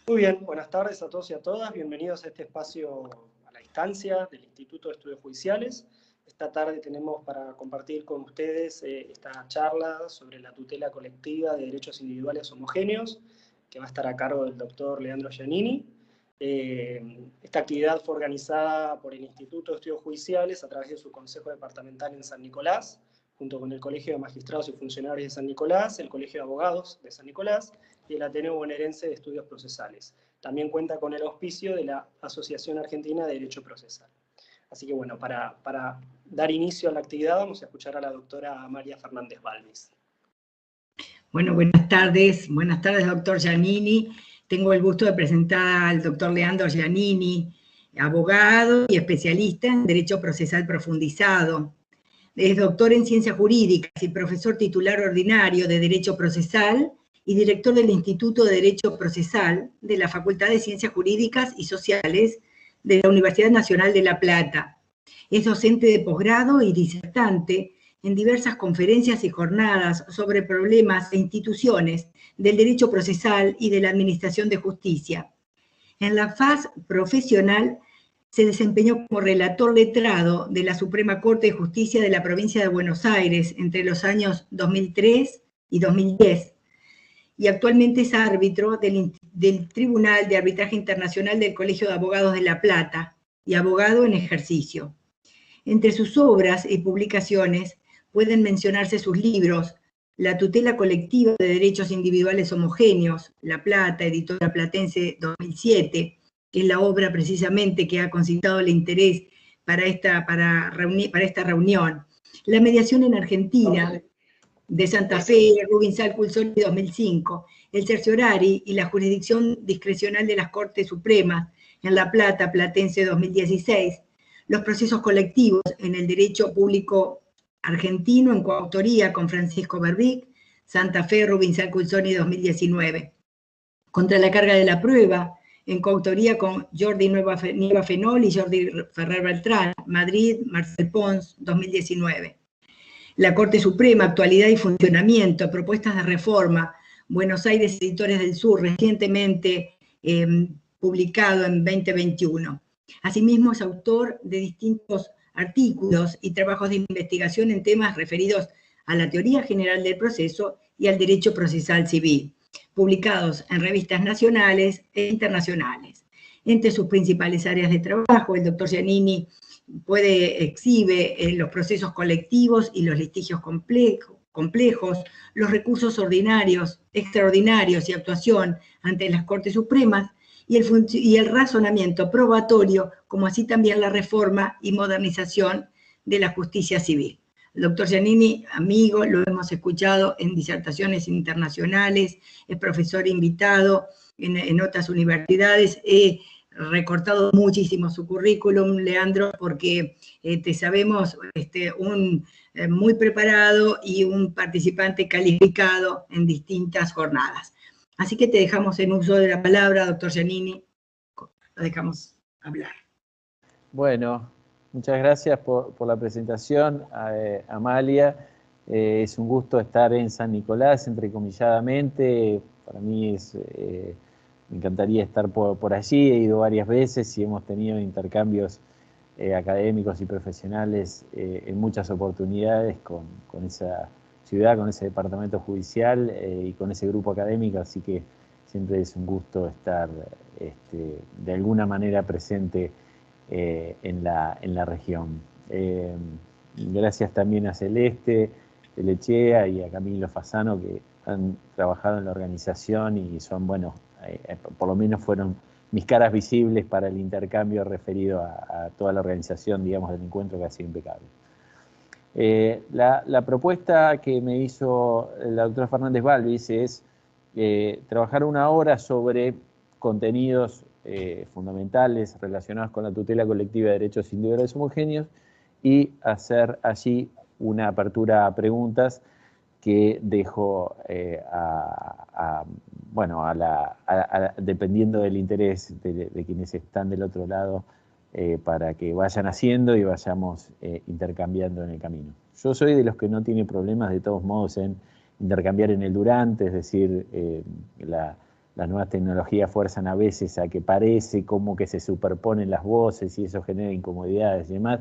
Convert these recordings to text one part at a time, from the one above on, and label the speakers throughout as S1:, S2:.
S1: Muy bien, buenas tardes a todos y a todas. Bienvenidos a este espacio a la distancia del Instituto de Estudios Judiciales. Esta tarde tenemos para compartir con ustedes esta charla sobre la tutela colectiva de derechos individuales homogéneos, que va a estar a cargo del doctor Leandro Giannini. Esta actividad fue organizada por el Instituto de Estudios Judiciales a través de su Consejo Departamental en San Nicolás, junto con el Colegio de Magistrados y Funcionarios de San Nicolás, el Colegio de Abogados de San Nicolás y el Ateneo Bonaerense de Estudios Procesales. También cuenta con el auspicio de la Asociación Argentina de Derecho Procesal. Así que bueno, para dar inicio a la actividad vamos a escuchar a la doctora Amalia Fernández Balvis.
S2: Bueno, buenas tardes, doctor Giannini. Tengo el gusto de presentar al doctor Leandro Giannini, abogado y especialista en Derecho Procesal Profundizado. Es doctor en Ciencias Jurídicas y profesor titular ordinario de Derecho Procesal y director del Instituto de Derecho Procesal de la Facultad de Ciencias Jurídicas y Sociales de la Universidad Nacional de La Plata. Es docente de posgrado y disertante en diversas conferencias y jornadas sobre problemas e instituciones del derecho procesal y de la administración de justicia. En la faz profesional se desempeñó como relator letrado de la Suprema Corte de Justicia de la Provincia de Buenos Aires entre los años 2003 y 2010, y actualmente es árbitro del Tribunal de Arbitraje Internacional del Colegio de Abogados de La Plata y abogado en ejercicio. Entre sus obras y publicaciones pueden mencionarse sus libros La tutela colectiva de derechos individuales homogéneos, La Plata, editora platense 2007, que es la obra precisamente que ha concitado el interés para esta reunión. La mediación en Argentina, de Santa Fe, Rubinsal Culsoni 2005, el cerciorari y la jurisdicción discrecional de las Cortes Supremas en La Plata, platense 2016, los procesos colectivos en el derecho público argentino en coautoría con Francisco Berbic, Santa Fe, Rubinsal Culsoni 2019. Contra la carga de la prueba, en coautoría con Jordi Nieva Fenol y Jordi Ferrer Beltrán, Madrid, Marcel Pons, 2019. La Corte Suprema, actualidad y funcionamiento, propuestas de reforma, Buenos Aires Editores del Sur, recientemente publicado en 2021. Asimismo, es autor de distintos artículos y trabajos de investigación en temas referidos a la teoría general del proceso y al derecho procesal civil, publicados en revistas nacionales e internacionales. Entre sus principales áreas de trabajo, el doctor Giannini exhibe los procesos colectivos y los litigios complejos, los recursos ordinarios, extraordinarios y actuación ante las Cortes Supremas, y el razonamiento probatorio, como así también la reforma y modernización de la justicia civil. El doctor Giannini, amigo, lo hemos escuchado en disertaciones internacionales, es profesor invitado en otras universidades. He recortado muchísimo su currículum, Leandro, porque te sabemos muy preparado y un participante calificado en distintas jornadas. Así que te dejamos en uso de la palabra, doctor Giannini, lo dejamos hablar.
S3: Bueno, muchas gracias por la presentación, Amalia. Es un gusto estar en San Nicolás, entrecomilladamente. Para mí me encantaría estar por allí, he ido varias veces y hemos tenido intercambios académicos y profesionales en muchas oportunidades con esa ciudad, con ese departamento judicial y con ese grupo académico, así que siempre es un gusto estar de alguna manera presente en la región. Gracias también a Celeste de Lechea y a Camilo Fasano, que han trabajado en la organización y son, bueno, por lo menos fueron mis caras visibles para el intercambio referido a toda la organización, digamos, del encuentro, que ha sido impecable. La propuesta que me hizo la doctora Fernández Balvis es trabajar una hora sobre contenidos fundamentales relacionados con la tutela colectiva de derechos individuales homogéneos y hacer allí una apertura a preguntas que dejo dependiendo del interés de quienes están del otro lado, para que vayan haciendo y vayamos intercambiando en el camino. Yo soy de los que no tiene problemas de todos modos en intercambiar en el durante, es decir, las nuevas tecnologías fuerzan a veces a que parece como que se superponen las voces y eso genera incomodidades y demás,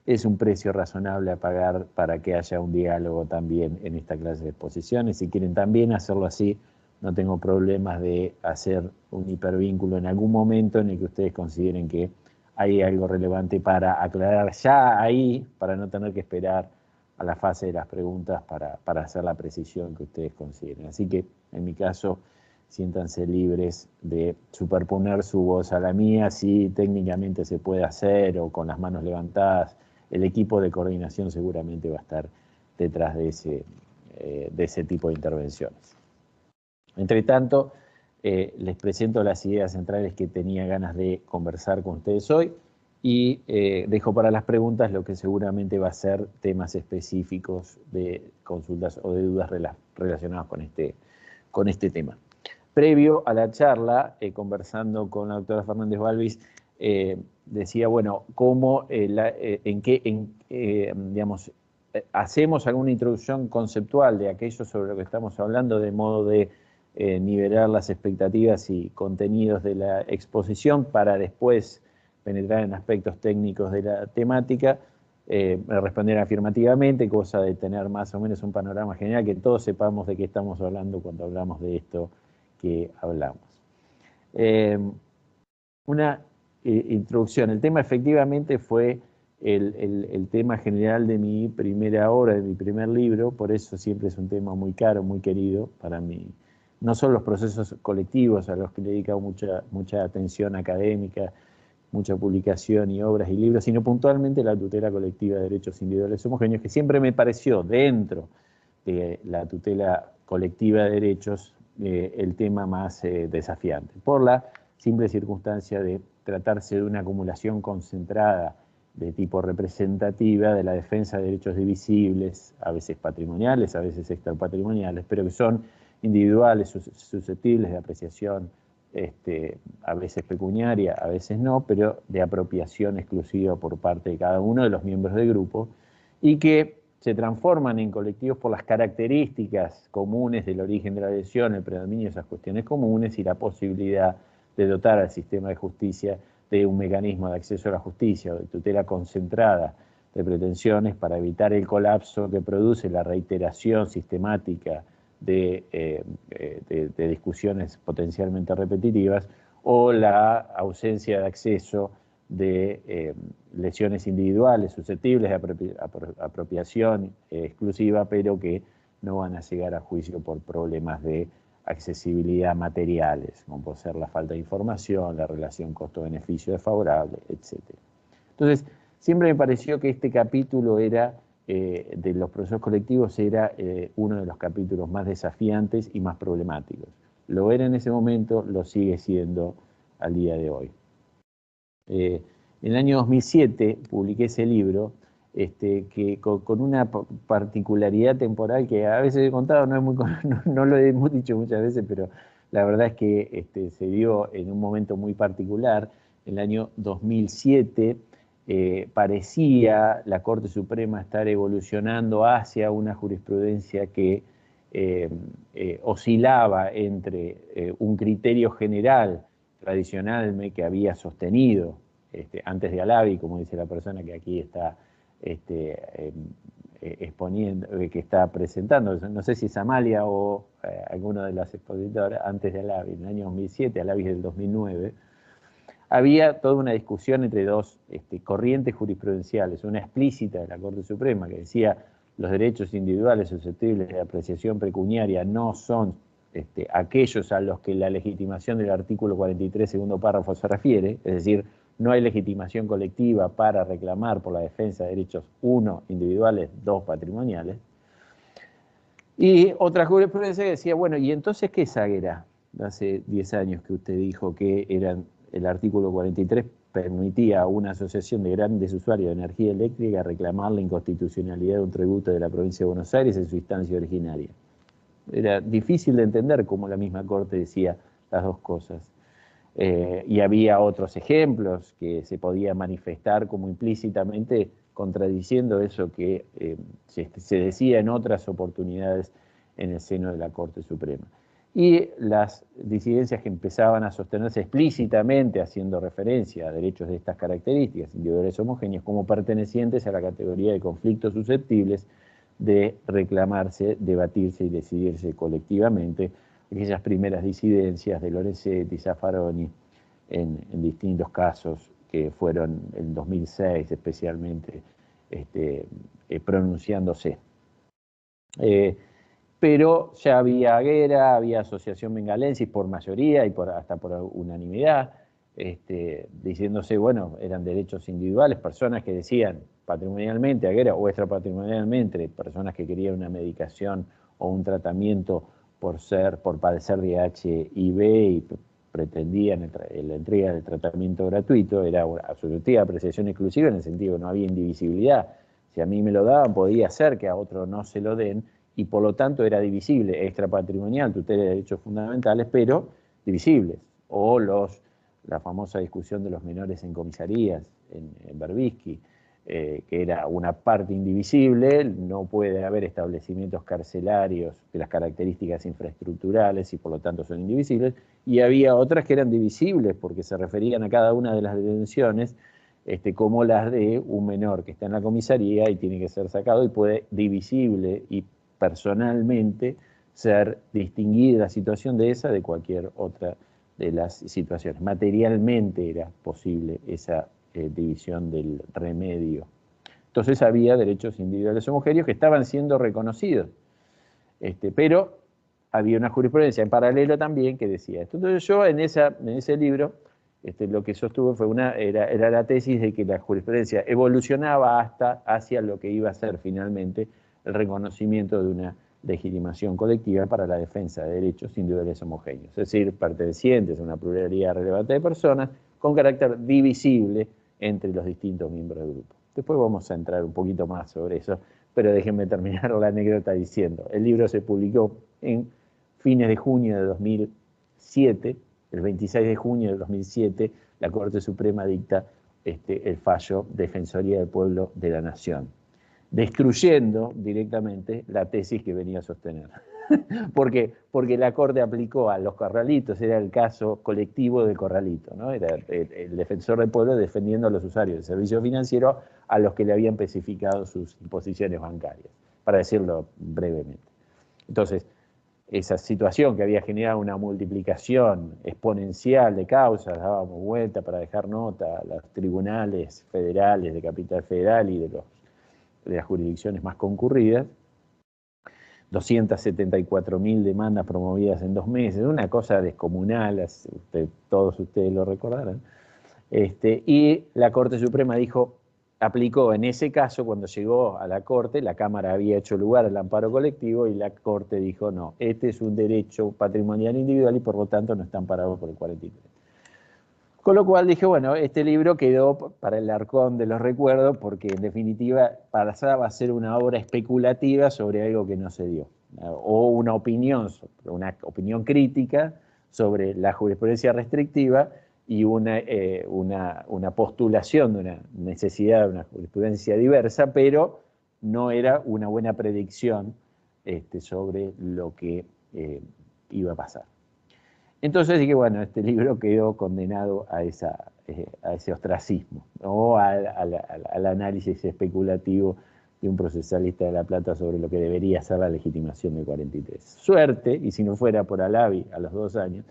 S3: es un precio razonable a pagar para que haya un diálogo también en esta clase de exposiciones. Si quieren también hacerlo así, no tengo problemas de hacer un hipervínculo en algún momento en el que ustedes consideren que hay algo relevante para aclarar ya ahí, para no tener que esperar a la fase de las preguntas para hacer la precisión que ustedes consideren. Así que, en mi caso, siéntanse libres de superponer su voz a la mía, si técnicamente se puede hacer o con las manos levantadas. El equipo de coordinación seguramente va a estar detrás de ese tipo de intervenciones. Entre tanto, les presento las ideas centrales que tenía ganas de conversar con ustedes hoy y dejo para las preguntas lo que seguramente va a ser temas específicos de consultas o de dudas relacionadas con este tema. Previo a la charla, conversando con la doctora Fernández Balvis, decía, bueno, cómo, digamos, hacemos alguna introducción conceptual de aquello sobre lo que estamos hablando, de modo de nivelar las expectativas y contenidos de la exposición para después penetrar en aspectos técnicos de la temática, responder afirmativamente, cosa de tener más o menos un panorama general, que todos sepamos de qué estamos hablando cuando hablamos de esto que hablamos. Una introducción. El tema efectivamente fue el tema general de mi primera obra, de mi primer libro, por eso siempre es un tema muy caro, muy querido para mí. No solo los procesos colectivos a los que le he dedicado mucha atención académica, mucha publicación y obras y libros, sino puntualmente la tutela colectiva de derechos individuales homogéneos, que siempre me pareció dentro de la tutela colectiva de derechos el tema más desafiante, por la simple circunstancia de tratarse de una acumulación concentrada de tipo representativa de la defensa de derechos divisibles, a veces patrimoniales, a veces extrapatrimoniales, pero que son individuales, susceptibles de apreciación, a veces pecuniaria, a veces no, pero de apropiación exclusiva por parte de cada uno de los miembros del grupo, y que se transforman en colectivos por las características comunes del origen de la lesión, el predominio de esas cuestiones comunes y la posibilidad de dotar al sistema de justicia de un mecanismo de acceso a la justicia o de tutela concentrada de pretensiones para evitar el colapso que produce la reiteración sistemática de discusiones potencialmente repetitivas o la ausencia de acceso de lesiones individuales susceptibles de apropiación exclusiva, pero que no van a llegar a juicio por problemas de accesibilidad materiales, como puede ser la falta de información, la relación costo-beneficio desfavorable, etc. Entonces, siempre me pareció que este capítulo era, de los procesos colectivos, era uno de los capítulos más desafiantes y más problemáticos. Lo era en ese momento, lo sigue siendo al día de hoy. En el año 2007 publiqué ese libro, que con una particularidad temporal que a veces he contado, no lo he dicho muchas veces, pero la verdad es que se dio en un momento muy particular. En el año 2007 parecía la Corte Suprema estar evolucionando hacia una jurisprudencia que oscilaba entre un criterio general tradicional que había sostenido antes de Alavi, como dice la persona que aquí está exponiendo, que está presentando, no sé si es Amalia o alguno de las expositoras, antes de Alavi, en el año 2007, Alavi es del 2009, había toda una discusión entre dos corrientes jurisprudenciales, una explícita de la Corte Suprema que decía los derechos individuales susceptibles de apreciación pecuniaria no son aquellos a los que la legitimación del artículo 43, segundo párrafo, se refiere, es decir, no hay legitimación colectiva para reclamar por la defensa de derechos, 1, individuales, 2, patrimoniales. Y otra jurisprudencia que decía, bueno, ¿y entonces qué es Aguera? Hace 10 años que usted dijo que el artículo 43 permitía a una asociación de grandes usuarios de energía eléctrica reclamar la inconstitucionalidad de un tributo de la provincia de Buenos Aires en su instancia originaria. Era difícil de entender cómo la misma Corte decía las dos cosas. Y había otros ejemplos que se podía manifestar como implícitamente contradiciendo eso que se decía en otras oportunidades en el seno de la Corte Suprema. y las disidencias que empezaban a sostenerse explícitamente haciendo referencia a derechos de estas características, individuales homogéneos, como pertenecientes a la categoría de conflictos susceptibles de reclamarse, debatirse y decidirse colectivamente, aquellas primeras disidencias de Lorenzetti, Zaffaroni, en distintos casos que fueron en 2006 especialmente pronunciándose. Pero ya había Aguera, había Asociación Bengalensis por mayoría y hasta por unanimidad, diciéndose, bueno, eran derechos individuales, personas que decían patrimonialmente, Aguera, o extrapatrimonialmente, personas que querían una medicación o un tratamiento por padecer de HIV y pretendían la entrega del tratamiento gratuito, era una absoluta apreciación exclusiva en el sentido que no había indivisibilidad. Si a mí me lo daban, podía ser que a otro no se lo den, y por lo tanto era divisible, extrapatrimonial, tutela de derechos fundamentales, pero divisibles. O la famosa discusión de los menores en comisarías, en Berbisky, que era una parte indivisible, no puede haber establecimientos carcelarios de las características infraestructurales y por lo tanto son indivisibles, y había otras que eran divisibles porque se referían a cada una de las detenciones, como las de un menor que está en la comisaría y tiene que ser sacado y puede divisible y personalmente ser distinguida la situación de esa de cualquier otra de las situaciones. Materialmente era posible esa división del remedio. Entonces había derechos individuales homogéneos que estaban siendo reconocidos, pero había una jurisprudencia en paralelo también que decía esto. Entonces yo en ese libro lo que sostuve era la tesis de que la jurisprudencia evolucionaba hacia lo que iba a ser finalmente el reconocimiento de una legitimación colectiva para la defensa de derechos individuales homogéneos, es decir, pertenecientes a una pluralidad relevante de personas con carácter divisible entre los distintos miembros del grupo. Después vamos a entrar un poquito más sobre eso, pero déjenme terminar la anécdota diciendo, el libro se publicó en fines de junio de 2007, el 26 de junio de 2007, la Corte Suprema dicta el fallo Defensoría del Pueblo de la Nación, destruyendo directamente la tesis que venía a sostener. ¿Por qué? Porque la Corte aplicó a los corralitos, era el caso colectivo del corralito, ¿no? Era el defensor del pueblo defendiendo a los usuarios del servicio financiero a los que le habían especificado sus imposiciones bancarias, para decirlo brevemente. Entonces, esa situación que había generado una multiplicación exponencial de causas, dábamos vuelta para dejar nota a los tribunales federales de Capital Federal y de las jurisdicciones más concurridas, 274.000 demandas promovidas en 2 meses, una cosa descomunal, todos ustedes lo recordarán. Y la Corte Suprema aplicó en ese caso, cuando llegó a la Corte, la Cámara había hecho lugar al amparo colectivo y la Corte dijo, no, este es un derecho patrimonial individual y por lo tanto no está amparado por el 43. Con lo cual dije, bueno, este libro quedó para el arcón de los recuerdos porque en definitiva pasaba a ser una obra especulativa sobre algo que no se dio, o una opinión crítica sobre la jurisprudencia restrictiva y una postulación de una necesidad de una jurisprudencia diversa, pero no era una buena predicción sobre lo que iba a pasar. Entonces dije, bueno, este libro quedó condenado a ese ostracismo, ¿no? al análisis especulativo de un procesalista de La Plata sobre lo que debería ser la legitimación del 43. Suerte, y si no fuera por Alavi a los 2 años,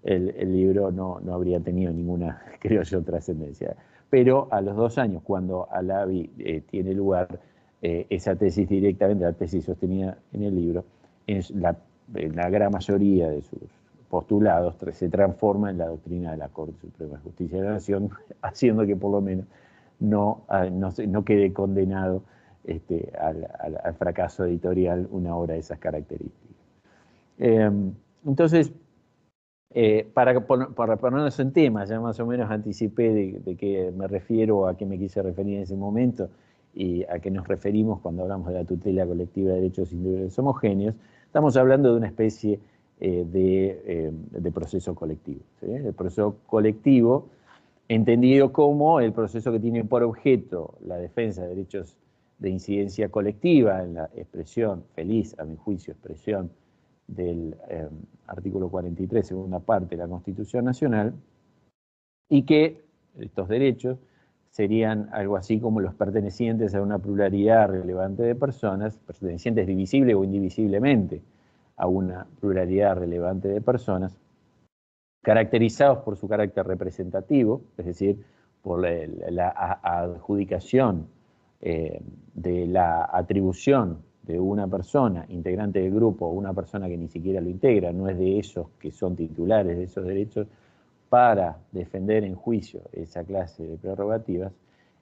S3: el libro no habría tenido ninguna, creo yo, trascendencia. Pero a los 2 años, cuando Alavi tiene lugar, esa tesis directamente, la tesis sostenida en el libro, en la gran mayoría de sus postulados se transforma en la doctrina de la Corte Suprema de Justicia de la Nación, haciendo que por lo menos no quede condenado al fracaso editorial una obra de esas características. Entonces, para ponernos en tema, ya más o menos anticipé de qué me refiero, a qué me quise referir en ese momento y a qué nos referimos cuando hablamos de la tutela colectiva de derechos individuales homogéneos. Estamos hablando de una especie de proceso colectivo, ¿sí? El proceso colectivo entendido como el proceso que tiene por objeto la defensa de derechos de incidencia colectiva en la expresión feliz, a mi juicio, expresión del artículo 43, segunda parte de la Constitución Nacional, y que estos derechos serían algo así como los pertenecientes a una pluralidad relevante de personas, pertenecientes divisible o indivisiblemente a una pluralidad relevante de personas, caracterizados por su carácter representativo, es decir, por la adjudicación de la atribución de una persona integrante del grupo o una persona que ni siquiera lo integra, no es de esos que son titulares de esos derechos, para defender en juicio esa clase de prerrogativas,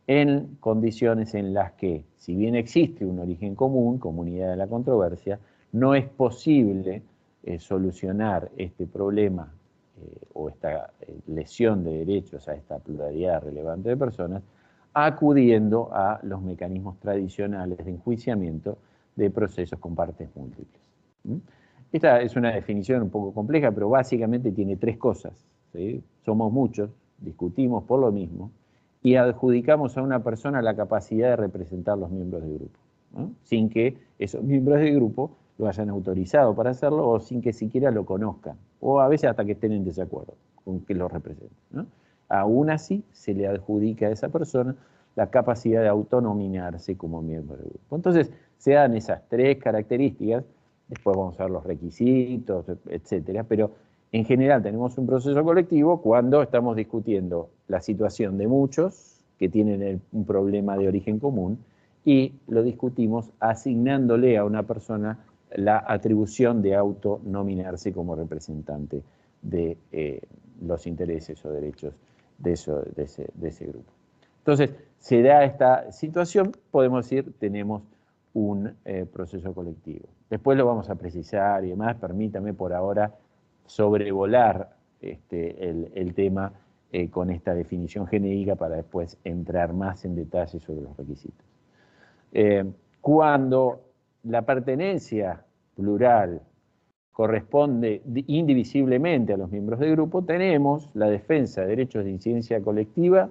S3: en condiciones en las que, si bien existe un origen común, comunidad de la controversia, no es posible solucionar este problema o esta lesión de derechos a esta pluralidad relevante de personas, acudiendo a los mecanismos tradicionales de enjuiciamiento de procesos con partes múltiples. Esta es una definición un poco compleja, pero básicamente tiene tres cosas, ¿sí? Somos muchos, discutimos por lo mismo, y adjudicamos a una persona la capacidad de representar los miembros del grupo, ¿no? Sin que esos miembros del grupo lo hayan autorizado para hacerlo o sin que siquiera lo conozcan, o a veces hasta que estén en desacuerdo con que lo representen, ¿no? Aún así se le adjudica a esa persona la capacidad de autonominarse como miembro del grupo. Entonces se dan esas tres características, después vamos a ver los requisitos, etcétera, pero en general tenemos un proceso colectivo cuando estamos discutiendo la situación de muchos que tienen un problema de origen común y lo discutimos asignándole a una persona la atribución de autonominarse como representante de los intereses o derechos de ese grupo. Entonces, se da esta situación, podemos decir, tenemos un proceso colectivo. Después lo vamos a precisar y demás, permítame por ahora sobrevolar el tema con esta definición genérica para después entrar más en detalle sobre los requisitos. Cuando la pertenencia plural corresponde indivisiblemente a los miembros del grupo, tenemos la defensa de derechos de incidencia colectiva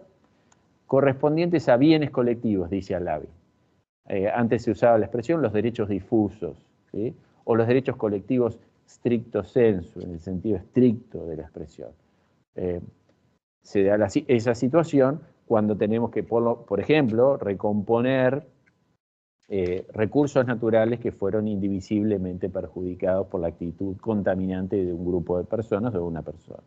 S3: correspondientes a bienes colectivos, dice Alavi. Antes se usaba la expresión los derechos difusos, ¿sí? O los derechos colectivos stricto sensu, en el sentido estricto de la expresión. Se da esa situación cuando tenemos que, por ejemplo, recomponer recursos naturales que fueron indivisiblemente perjudicados por la actitud contaminante de un grupo de personas o de una persona.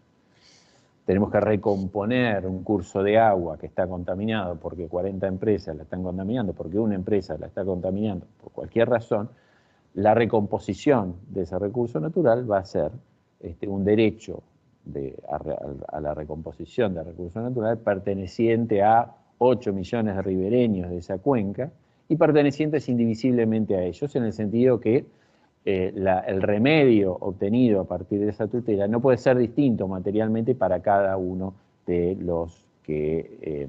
S3: Tenemos que recomponer un curso de agua que está contaminado porque 40 empresas la están contaminando, porque una empresa la está contaminando por cualquier razón. La recomposición de ese recurso natural va a ser un derecho a la recomposición del recurso natural perteneciente a 8 millones de ribereños de esa cuenca y pertenecientes indivisiblemente a ellos, en el sentido que el remedio obtenido a partir de esa tutela no puede ser distinto materialmente para cada uno de los que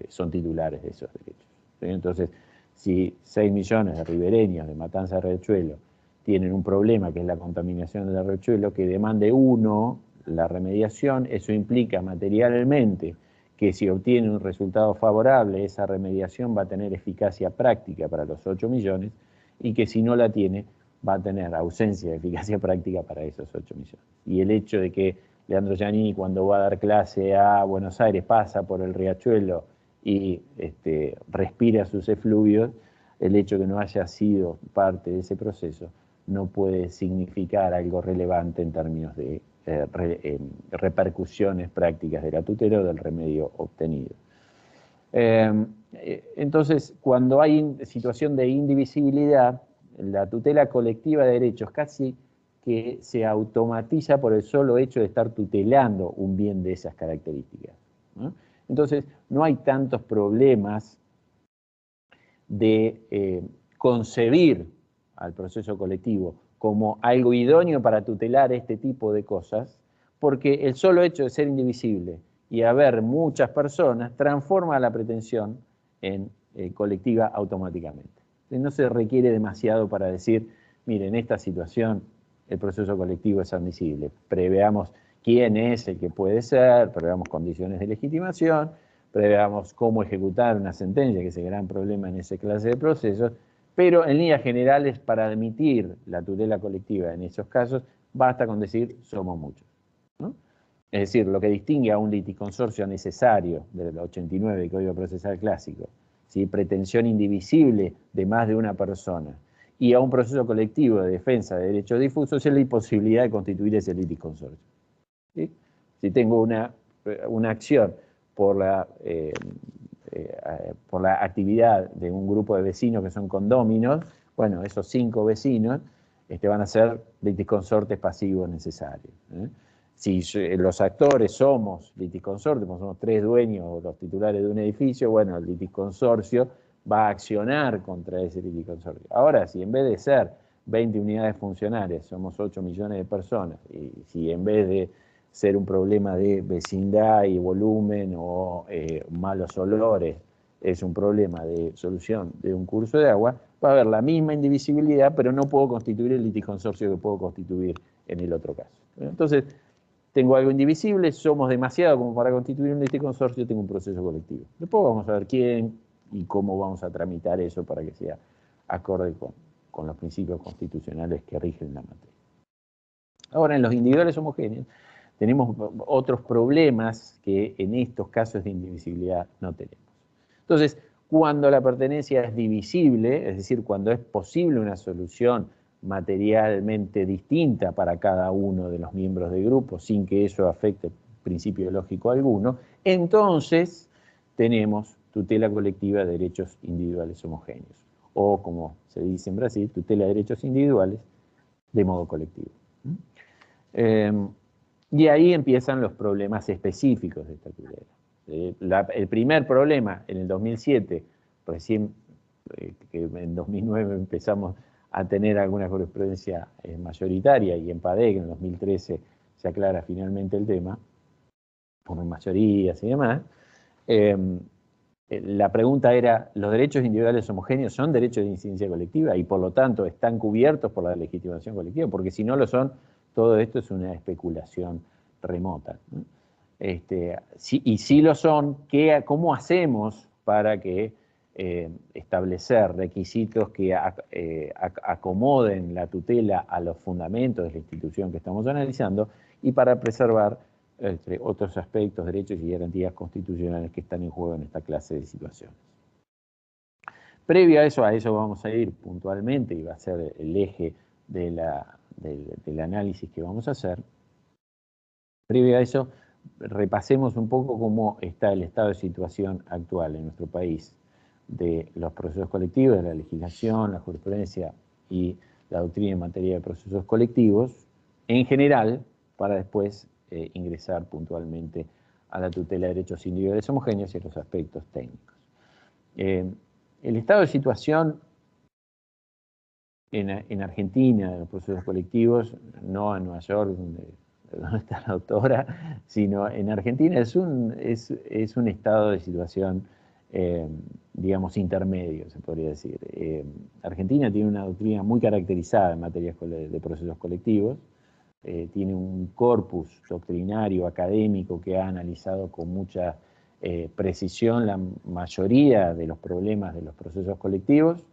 S3: son titulares de esos derechos. ¿Sí? Entonces, si 6 millones de ribereños de Matanza de Riachuelo tienen un problema que es la contaminación del riachuelo, que demande uno la remediación, eso implica materialmente que si obtiene un resultado favorable, esa remediación va a tener eficacia práctica para los 8 millones y que si no la tiene, va a tener ausencia de eficacia práctica para esos 8 millones. Y el hecho de que Leandro Giannini, cuando va a dar clase a Buenos Aires, pasa por el riachuelo y respira sus efluvios, el hecho de que no haya sido parte de ese proceso no puede significar algo relevante en términos de repercusiones prácticas de la tutela o del remedio obtenido. Entonces, cuando hay situación de indivisibilidad, la tutela colectiva de derechos casi que se automatiza por el solo hecho de estar tutelando un bien de esas características, ¿no? Entonces, no hay tantos problemas de concebir al proceso colectivo como algo idóneo para tutelar este tipo de cosas, porque el solo hecho de ser indivisible y haber muchas personas transforma la pretensión en colectiva automáticamente. Entonces, no se requiere demasiado para decir, mire, en esta situación el proceso colectivo es admisible. Preveamos quién es el que puede ser, preveamos condiciones de legitimación, preveamos cómo ejecutar una sentencia, que es el gran problema en esa clase de procesos, pero en líneas generales, para admitir la tutela colectiva en esos casos, basta con decir somos muchos, ¿no? Es decir, lo que distingue a un liticonsorcio necesario del 89 del Código Procesal Clásico, ¿sí? Pretensión indivisible de más de una persona, y a un proceso colectivo de defensa de derechos difusos es la imposibilidad de constituir ese liticonsorcio, ¿sí? Si tengo una acción por la actividad de un grupo de vecinos que son condóminos, bueno, esos 5 vecinos van a ser litisconsortes pasivos necesarios, ¿eh? Si los actores somos litisconsortes, somos 3 dueños o los titulares de un edificio, bueno, el litisconsorcio va a accionar contra ese litisconsorcio. Ahora, si en vez de ser 20 unidades funcionarias somos 8 millones de personas, y si en vez de ser un problema de vecindad y volumen o malos olores, es un problema de solución de un curso de agua, va a haber la misma indivisibilidad, pero no puedo constituir el litisconsorcio que puedo constituir en el otro caso. Entonces, tengo algo indivisible, somos demasiado como para constituir un litisconsorcio, tengo un proceso colectivo. Después vamos a ver quién y cómo vamos a tramitar eso para que sea acorde con los principios constitucionales que rigen la materia. Ahora, en los individuales homogéneos, tenemos otros problemas que en estos casos de indivisibilidad no tenemos. Entonces, cuando la pertenencia es divisible, es decir, cuando es posible una solución materialmente distinta para cada uno de los miembros del grupo, sin que eso afecte principio lógico alguno, entonces tenemos tutela colectiva de derechos individuales homogéneos, o como se dice en Brasil, tutela de derechos individuales de modo colectivo. Y ahí empiezan los problemas específicos de esta tutela. El primer problema en el 2007, recién que en 2009 empezamos a tener alguna jurisprudencia mayoritaria, y en PADEC en el 2013 se aclara finalmente el tema, por mayorías y demás. La pregunta era, ¿los derechos individuales homogéneos son derechos de incidencia colectiva y por lo tanto están cubiertos por la legitimación colectiva? Porque si no lo son, todo esto es una especulación remota, ¿no? Y si lo son, ¿cómo hacemos para que establecer requisitos que acomoden la tutela a los fundamentos de la institución que estamos analizando y para preservar otros aspectos, derechos y garantías constitucionales que están en juego en esta clase de situaciones? Previo a eso vamos a ir puntualmente y va a ser el eje del análisis que vamos a hacer. Previo a eso, repasemos un poco cómo está el estado de situación actual en nuestro país de los procesos colectivos, de la legislación, la jurisprudencia y la doctrina en materia de procesos colectivos, en general, para después ingresar puntualmente a la tutela de derechos individuales homogéneos y a los aspectos técnicos. El estado de situación en Argentina, de los procesos colectivos, no en Nueva York, donde está la doctora, sino en Argentina es un estado de situación, digamos, intermedio, se podría decir. Argentina tiene una doctrina muy caracterizada en materia de procesos colectivos, tiene un corpus doctrinario académico que ha analizado con mucha precisión la mayoría de los problemas de los procesos colectivos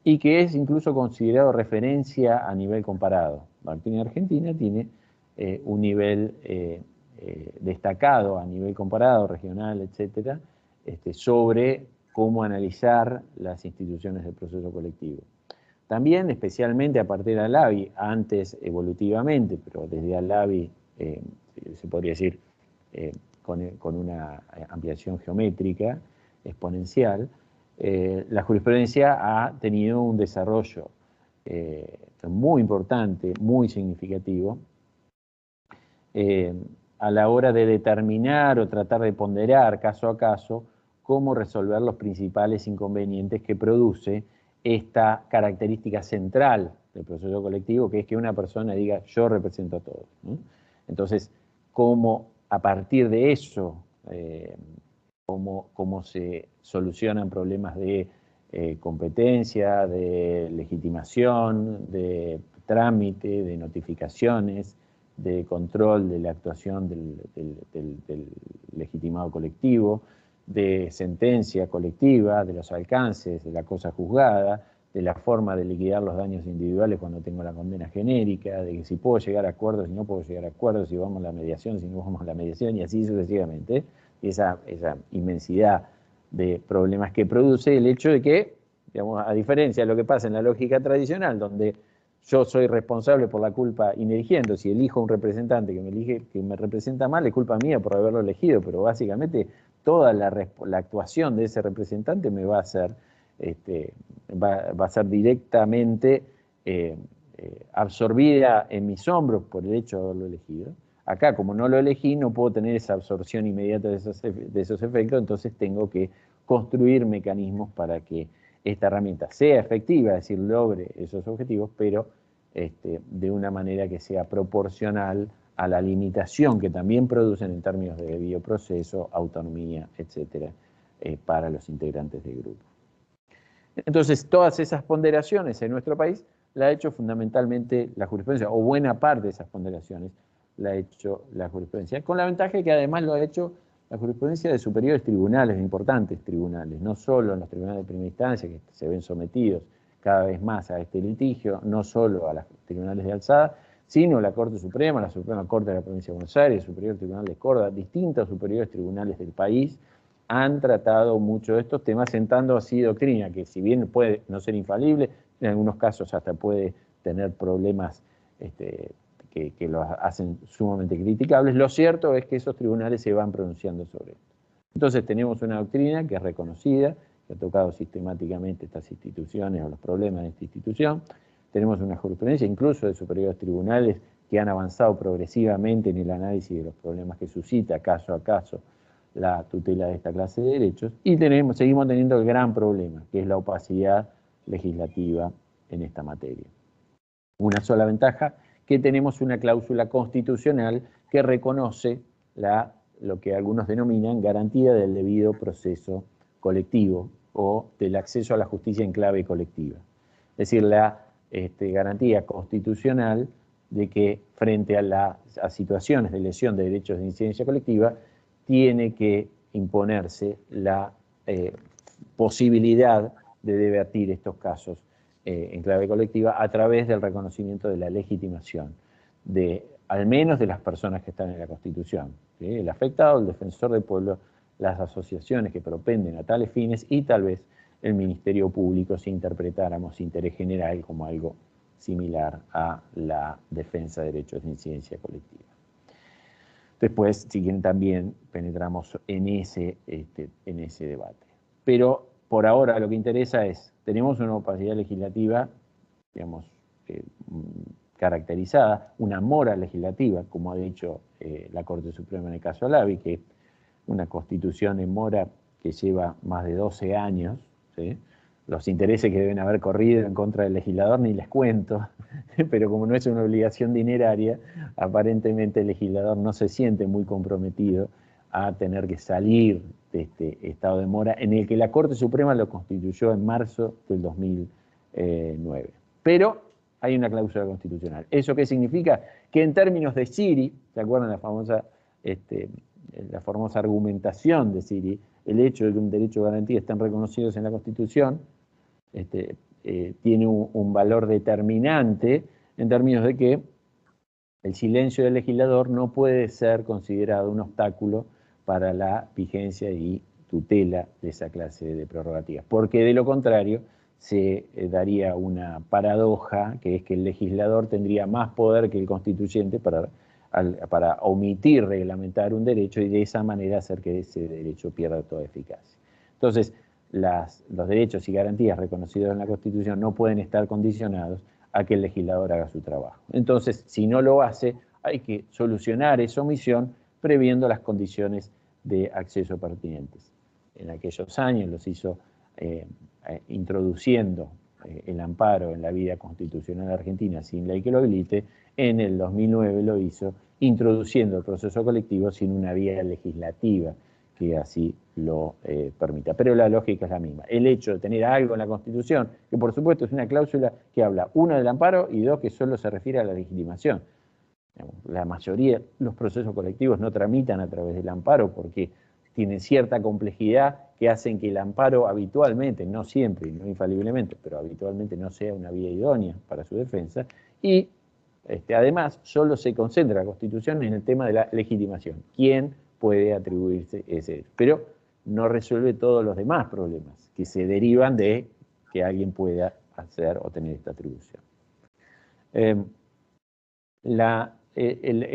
S3: y que es incluso considerado referencia a nivel comparado. Argentina tiene un nivel destacado a nivel comparado, regional, etcétera, sobre cómo analizar las instituciones del proceso colectivo. También, especialmente a partir de Alavi, antes evolutivamente, pero desde Alavi se podría decir con una ampliación geométrica exponencial, la jurisprudencia ha tenido un desarrollo muy importante, muy significativo, a la hora de determinar o tratar de ponderar caso a caso cómo resolver los principales inconvenientes que produce esta característica central del proceso colectivo, que es que una persona diga yo represento a todos, ¿no? Entonces, cómo a partir de eso, cómo se solucionan problemas de competencia, de legitimación, de trámite, de notificaciones, de control de la actuación del legitimado colectivo, de sentencia colectiva, de los alcances de la cosa juzgada, de la forma de liquidar los daños individuales cuando tengo la condena genérica, de que si puedo llegar a acuerdos, si no puedo llegar a acuerdos, si vamos a la mediación, si no vamos a la mediación, y así sucesivamente. Y esa inmensidad de problemas que produce el hecho de que, digamos, a diferencia de lo que pasa en la lógica tradicional, donde yo soy responsable por la culpa ineligiendo, si elijo un representante que me representa mal, es culpa mía por haberlo elegido, pero básicamente toda la actuación de ese representante me va a hacer, va a ser directamente absorbida en mis hombros por el hecho de haberlo elegido. Acá, como no lo elegí, no puedo tener esa absorción inmediata de esos efectos, entonces tengo que construir mecanismos para que esta herramienta sea efectiva, es decir, logre esos objetivos, pero de una manera que sea proporcional a la limitación que también producen en términos de debido proceso, autonomía, etcétera, para los integrantes del grupo. Entonces, todas esas ponderaciones en nuestro país la ha hecho fundamentalmente la jurisprudencia, o buena parte de esas ponderaciones la ha hecho la jurisprudencia, con la ventaja que además lo ha hecho la jurisprudencia de superiores tribunales, de importantes tribunales, no solo en los tribunales de primera instancia, que se ven sometidos cada vez más a este litigio, no solo a los tribunales de alzada, sino la Corte Suprema, la Suprema Corte de la Provincia de Buenos Aires, el Superior Tribunal de Córdoba, distintos superiores tribunales del país han tratado mucho de estos temas sentando así doctrina, que si bien puede no ser infalible, en algunos casos hasta puede tener problemas que los hacen sumamente criticables. Lo cierto es que esos tribunales se van pronunciando sobre esto. Entonces tenemos una doctrina que es reconocida, que ha tocado sistemáticamente estas instituciones o los problemas de esta institución. Tenemos una jurisprudencia incluso de superiores tribunales que han avanzado progresivamente en el análisis de los problemas que suscita caso a caso la tutela de esta clase de derechos. Y seguimos teniendo el gran problema, que es la opacidad legislativa en esta materia. Una sola ventaja, que tenemos una cláusula constitucional que reconoce lo que algunos denominan garantía del debido proceso colectivo o del acceso a la justicia en clave colectiva. Es decir, la garantía constitucional de que frente a situaciones de lesión de derechos de incidencia colectiva tiene que imponerse la posibilidad de debatir estos casos en clave colectiva a través del reconocimiento de la legitimación al menos de las personas que están en la Constitución, ¿sí? El afectado, el defensor del pueblo, las asociaciones que propenden a tales fines y tal vez el Ministerio Público si interpretáramos interés general como algo similar a la defensa de derechos de incidencia colectiva. Después, si quieren, también penetramos en ese debate. Pero por ahora lo que interesa es, tenemos una opacidad legislativa, digamos, caracterizada, una mora legislativa, como ha dicho la Corte Suprema en el caso Alavi, que es una constitución en mora que lleva más de 12 años, ¿sí? Los intereses que deben haber corrido en contra del legislador ni les cuento, pero como no es una obligación dineraria, aparentemente el legislador no se siente muy comprometido a tener que salir de este estado de mora en el que la Corte Suprema lo constituyó en marzo del 2009. Pero hay una cláusula constitucional. ¿Eso qué significa? Que en términos de Siri, ¿se acuerdan la famosa argumentación de Siri? El hecho de que un derecho de garantía estén reconocidos en la Constitución tiene un valor determinante en términos de que el silencio del legislador no puede ser considerado un obstáculo para la vigencia y tutela de esa clase de prerrogativas, porque de lo contrario se daría una paradoja, que es que el legislador tendría más poder que el constituyente para omitir reglamentar un derecho y de esa manera hacer que ese derecho pierda toda eficacia. Entonces, los derechos y garantías reconocidos en la Constitución no pueden estar condicionados a que el legislador haga su trabajo. Entonces, si no lo hace, hay que solucionar esa omisión previendo las condiciones de acceso pertinentes. En aquellos años los hizo introduciendo el amparo en la vida constitucional argentina sin ley que lo habilite. En el 2009 lo hizo introduciendo el proceso colectivo sin una vía legislativa que así lo permita. Pero la lógica es la misma. El hecho de tener algo en la Constitución, que por supuesto es una cláusula que habla, uno, del amparo y dos, que solo se refiere a la legitimación. La mayoría de los procesos colectivos no tramitan a través del amparo porque tienen cierta complejidad que hacen que el amparo habitualmente, no siempre, no infaliblemente, pero habitualmente no sea una vía idónea para su defensa, y además solo se concentra la Constitución en el tema de la legitimación. ¿Quién puede atribuirse ese derecho? Pero no resuelve todos los demás problemas que se derivan de que alguien pueda hacer o tener esta atribución. El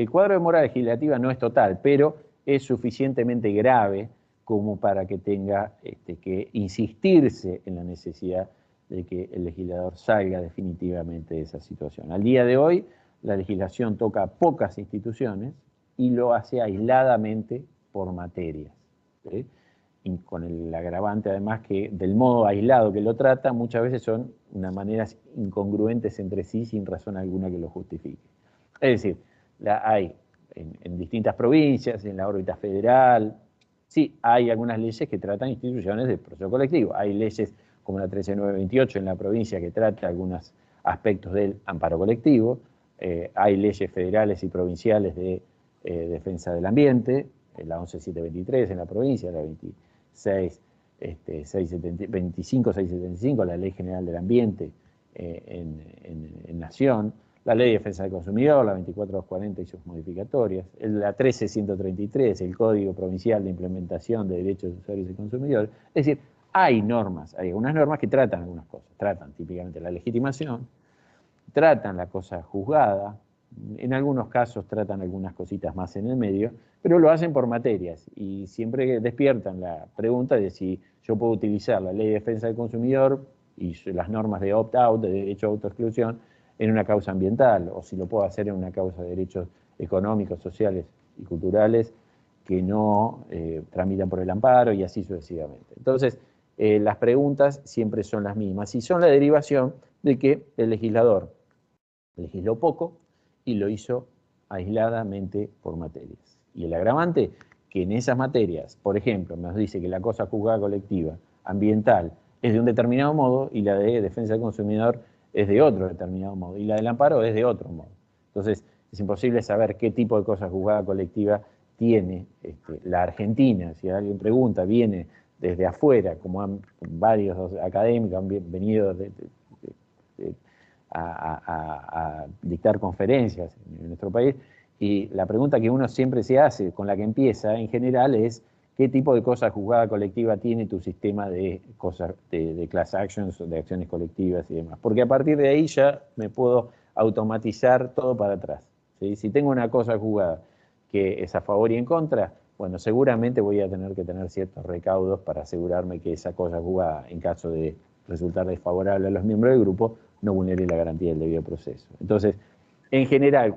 S3: cuadro de mora legislativa no es total, pero es suficientemente grave como para que tenga que insistirse en la necesidad de que el legislador salga definitivamente de esa situación. Al día de hoy, la legislación toca pocas instituciones y lo hace aisladamente por materias, ¿sí? Y con el agravante además que del modo aislado que lo trata, muchas veces son unas maneras incongruentes entre sí sin razón alguna que lo justifique. Es decir, hay en distintas provincias, en la órbita federal, sí, hay algunas leyes que tratan instituciones del proceso colectivo. Hay leyes como la 13928 en la provincia que trata algunos aspectos del amparo colectivo. Hay leyes federales y provinciales de defensa del ambiente, la 11723 en la provincia, la 25.675, la Ley General del Ambiente en Nación, la Ley de Defensa del Consumidor, la 24240 y sus modificatorias, la 13133, el Código Provincial de Implementación de Derechos de Usuarios y Consumidores. Es decir, hay normas, hay algunas normas que tratan algunas cosas, tratan típicamente la legitimación, tratan la cosa juzgada, en algunos casos tratan algunas cositas más en el medio, pero lo hacen por materias y siempre despiertan la pregunta de si yo puedo utilizar la Ley de Defensa del Consumidor y las normas de opt-out, de derecho a autoexclusión, en una causa ambiental, o si lo puedo hacer en una causa de derechos económicos, sociales y culturales que no tramitan por el amparo y así sucesivamente. Entonces, las preguntas siempre son las mismas y son la derivación de que el legislador legisló poco y lo hizo aisladamente por materias. Y el agravante, que en esas materias, por ejemplo, nos dice que la cosa juzgada colectiva ambiental es de un determinado modo y la de defensa del consumidor es de otro determinado modo y la del amparo es de otro modo. Entonces, es imposible saber qué tipo de cosa juzgada colectiva tiene la Argentina. Si alguien pregunta, viene desde afuera, como han varios académicos han venido a dictar conferencias en nuestro país, y la pregunta que uno siempre se hace, con la que empieza en general, es ¿qué tipo de cosa juzgada colectiva tiene tu sistema de cosas de class actions, de acciones colectivas y demás? Porque a partir de ahí ya me puedo automatizar todo para atrás, ¿sí? Si tengo una cosa juzgada que es a favor y en contra, bueno, seguramente voy a tener que tener ciertos recaudos para asegurarme que esa cosa juzgada, en caso de resultar desfavorable a los miembros del grupo, no vulnere la garantía del debido proceso. Entonces, en general,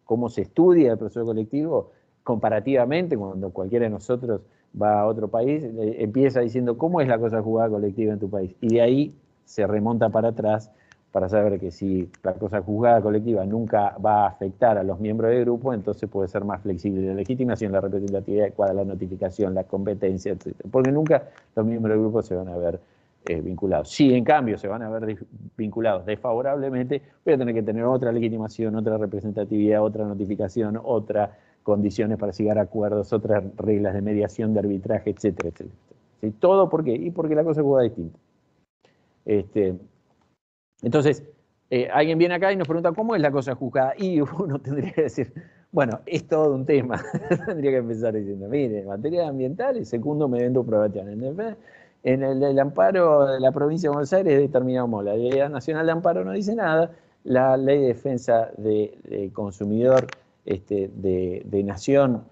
S3: cómo se estudia el proceso colectivo, comparativamente, cuando cualquiera de nosotros va a otro país, empieza diciendo cómo es la cosa juzgada colectiva en tu país. Y de ahí se remonta para atrás para saber que si la cosa juzgada colectiva nunca va a afectar a los miembros del grupo, entonces puede ser más flexible la legitimación, la representatividad adecuada, la notificación, la competencia, etc. Porque nunca los miembros del grupo se van a ver vinculados. Si en cambio se van a ver vinculados desfavorablemente, voy a tener que tener otra legitimación, otra representatividad, otra notificación, otras condiciones para llegar a acuerdos, otras reglas de mediación, de arbitraje, etcétera, etcétera. ¿Sí? ¿Todo por qué? Y porque la cosa es jugada distinta. Entonces, alguien viene acá y nos pregunta ¿cómo es la cosa juzgada? Y uno tendría que decir, bueno, es todo un tema. Tendría que empezar diciendo, mire, en materia ambiental, el segundo mediante probación. En el amparo de la provincia de Buenos Aires es determinado modo. La Ley Nacional de Amparo no dice nada. La Ley de Defensa del Consumidor de Nación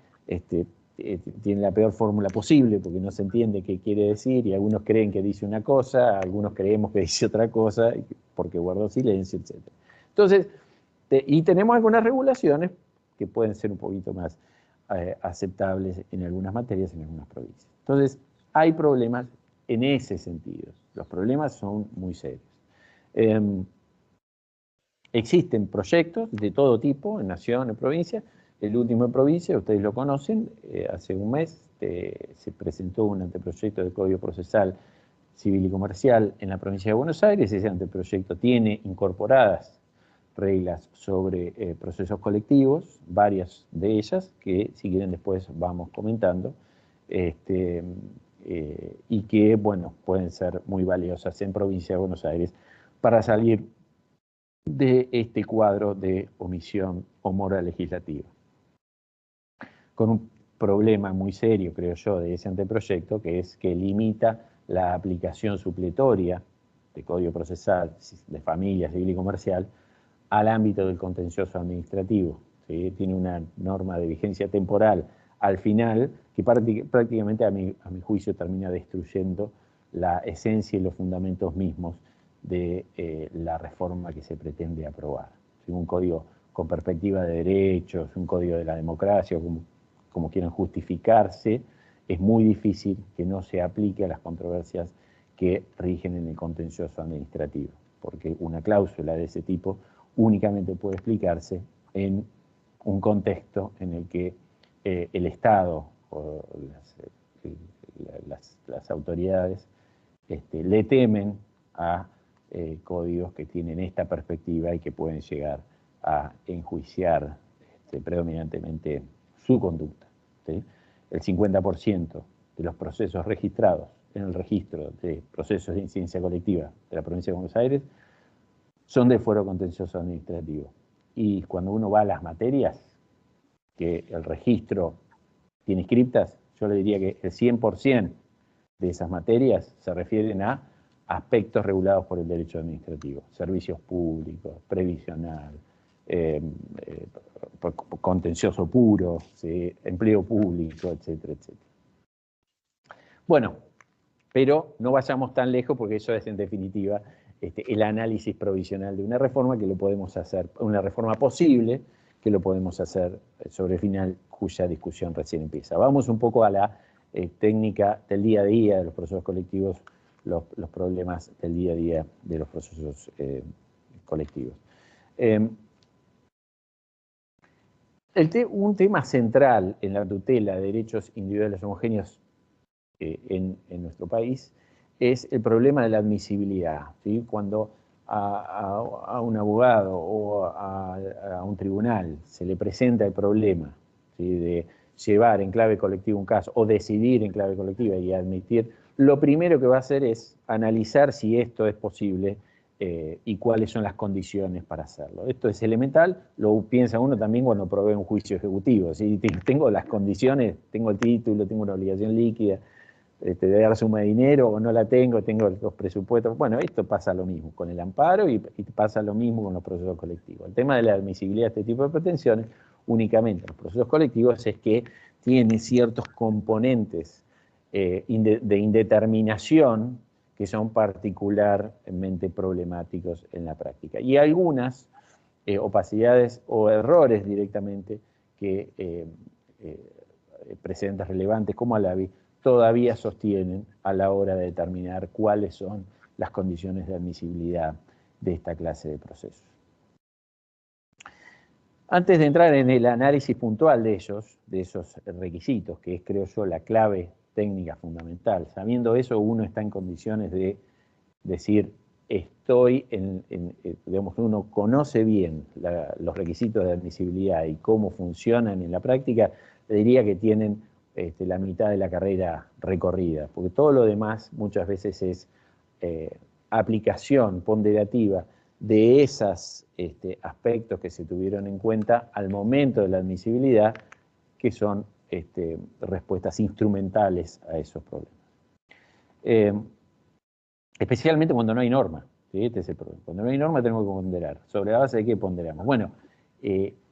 S3: tiene la peor fórmula posible porque no se entiende qué quiere decir y algunos creen que dice una cosa, algunos creemos que dice otra cosa porque guardó silencio, etc. Entonces, y tenemos algunas regulaciones que pueden ser un poquito más aceptables en algunas materias, en algunas provincias. Entonces, hay problemas en ese sentido. Los problemas son muy serios. Existen proyectos de todo tipo, en nación, en provincia. El último en provincia, ustedes lo conocen, hace un mes se presentó un anteproyecto de Código Procesal Civil y Comercial en la provincia de Buenos Aires. Ese anteproyecto tiene incorporadas reglas sobre procesos colectivos, varias de ellas, que si quieren después vamos comentando. y que, bueno, pueden ser muy valiosas en Provincia de Buenos Aires para salir de este cuadro de omisión o mora legislativa. Con un problema muy serio, creo yo, de ese anteproyecto, que es que limita la aplicación supletoria de Código Procesal de Familia, Civil y Comercial al ámbito del contencioso administrativo. ¿Sí? Tiene una norma de vigencia temporal al final que prácticamente a mi juicio termina destruyendo la esencia y los fundamentos mismos de la reforma que se pretende aprobar. ¿Sí? Un código con perspectiva de derechos, un código de la democracia, como quieran justificarse, es muy difícil que no se aplique a las controversias que rigen en el contencioso administrativo, porque una cláusula de ese tipo únicamente puede explicarse en un contexto en el que el Estado o las autoridades le temen a códigos que tienen esta perspectiva y que pueden llegar a enjuiciar predominantemente su conducta. ¿Sí? El 50% de los procesos registrados en el registro de procesos de incidencia colectiva de la provincia de Buenos Aires son de fuero contencioso administrativo. Y cuando uno va a las materias que el registro tiene inscriptas, yo le diría que el 100% de esas materias se refieren a aspectos regulados por el derecho administrativo, servicios públicos, previsional, contencioso puro, ¿sí? Empleo público, etcétera, etcétera. Bueno, pero no vayamos tan lejos porque eso es en definitiva el análisis provisional de una reforma que lo podemos hacer, una reforma posible que lo podemos hacer sobre el final cuya discusión recién empieza. Vamos un poco a la técnica del día a día de los procesos colectivos, los problemas del día a día de los procesos colectivos. Un tema central en la tutela de derechos individuales homogéneos en nuestro país es el problema de la admisibilidad. ¿Sí? Cuando a un abogado o a un tribunal se le presenta el problema, ¿sí? de llevar en clave colectiva un caso o decidir en clave colectiva y admitir, lo primero que va a hacer es analizar si esto es posible y cuáles son las condiciones para hacerlo. Esto es elemental, lo piensa uno también cuando provee un juicio ejecutivo. ¿Sí? Tengo las condiciones, tengo el título, tengo una obligación líquida, de dar suma de dinero o no la tengo los presupuestos. Bueno, esto pasa lo mismo con el amparo y pasa lo mismo con los procesos colectivos. El tema de la admisibilidad de este tipo de pretensiones, únicamente en los procesos colectivos, es que tiene ciertos componentes de indeterminación que son particularmente problemáticos en la práctica. Y algunas opacidades o errores directamente que precedentes relevantes como Alavi todavía sostienen a la hora de determinar cuáles son las condiciones de admisibilidad de esta clase de procesos. Antes de entrar en el análisis puntual de ellos, de esos requisitos, que es, creo yo, la clave técnica fundamental, sabiendo eso, uno está en condiciones de decir, digamos, uno conoce bien los requisitos de admisibilidad y cómo funcionan en la práctica, le diría que tienen la mitad de la carrera recorrida, porque todo lo demás muchas veces es aplicación ponderativa de esos aspectos que se tuvieron en cuenta al momento de la admisibilidad, que son respuestas instrumentales a esos problemas. Especialmente cuando no hay norma. ¿Sí? Este es el problema. Cuando no hay norma tenemos que ponderar. ¿Sobre la base de qué ponderamos? Bueno,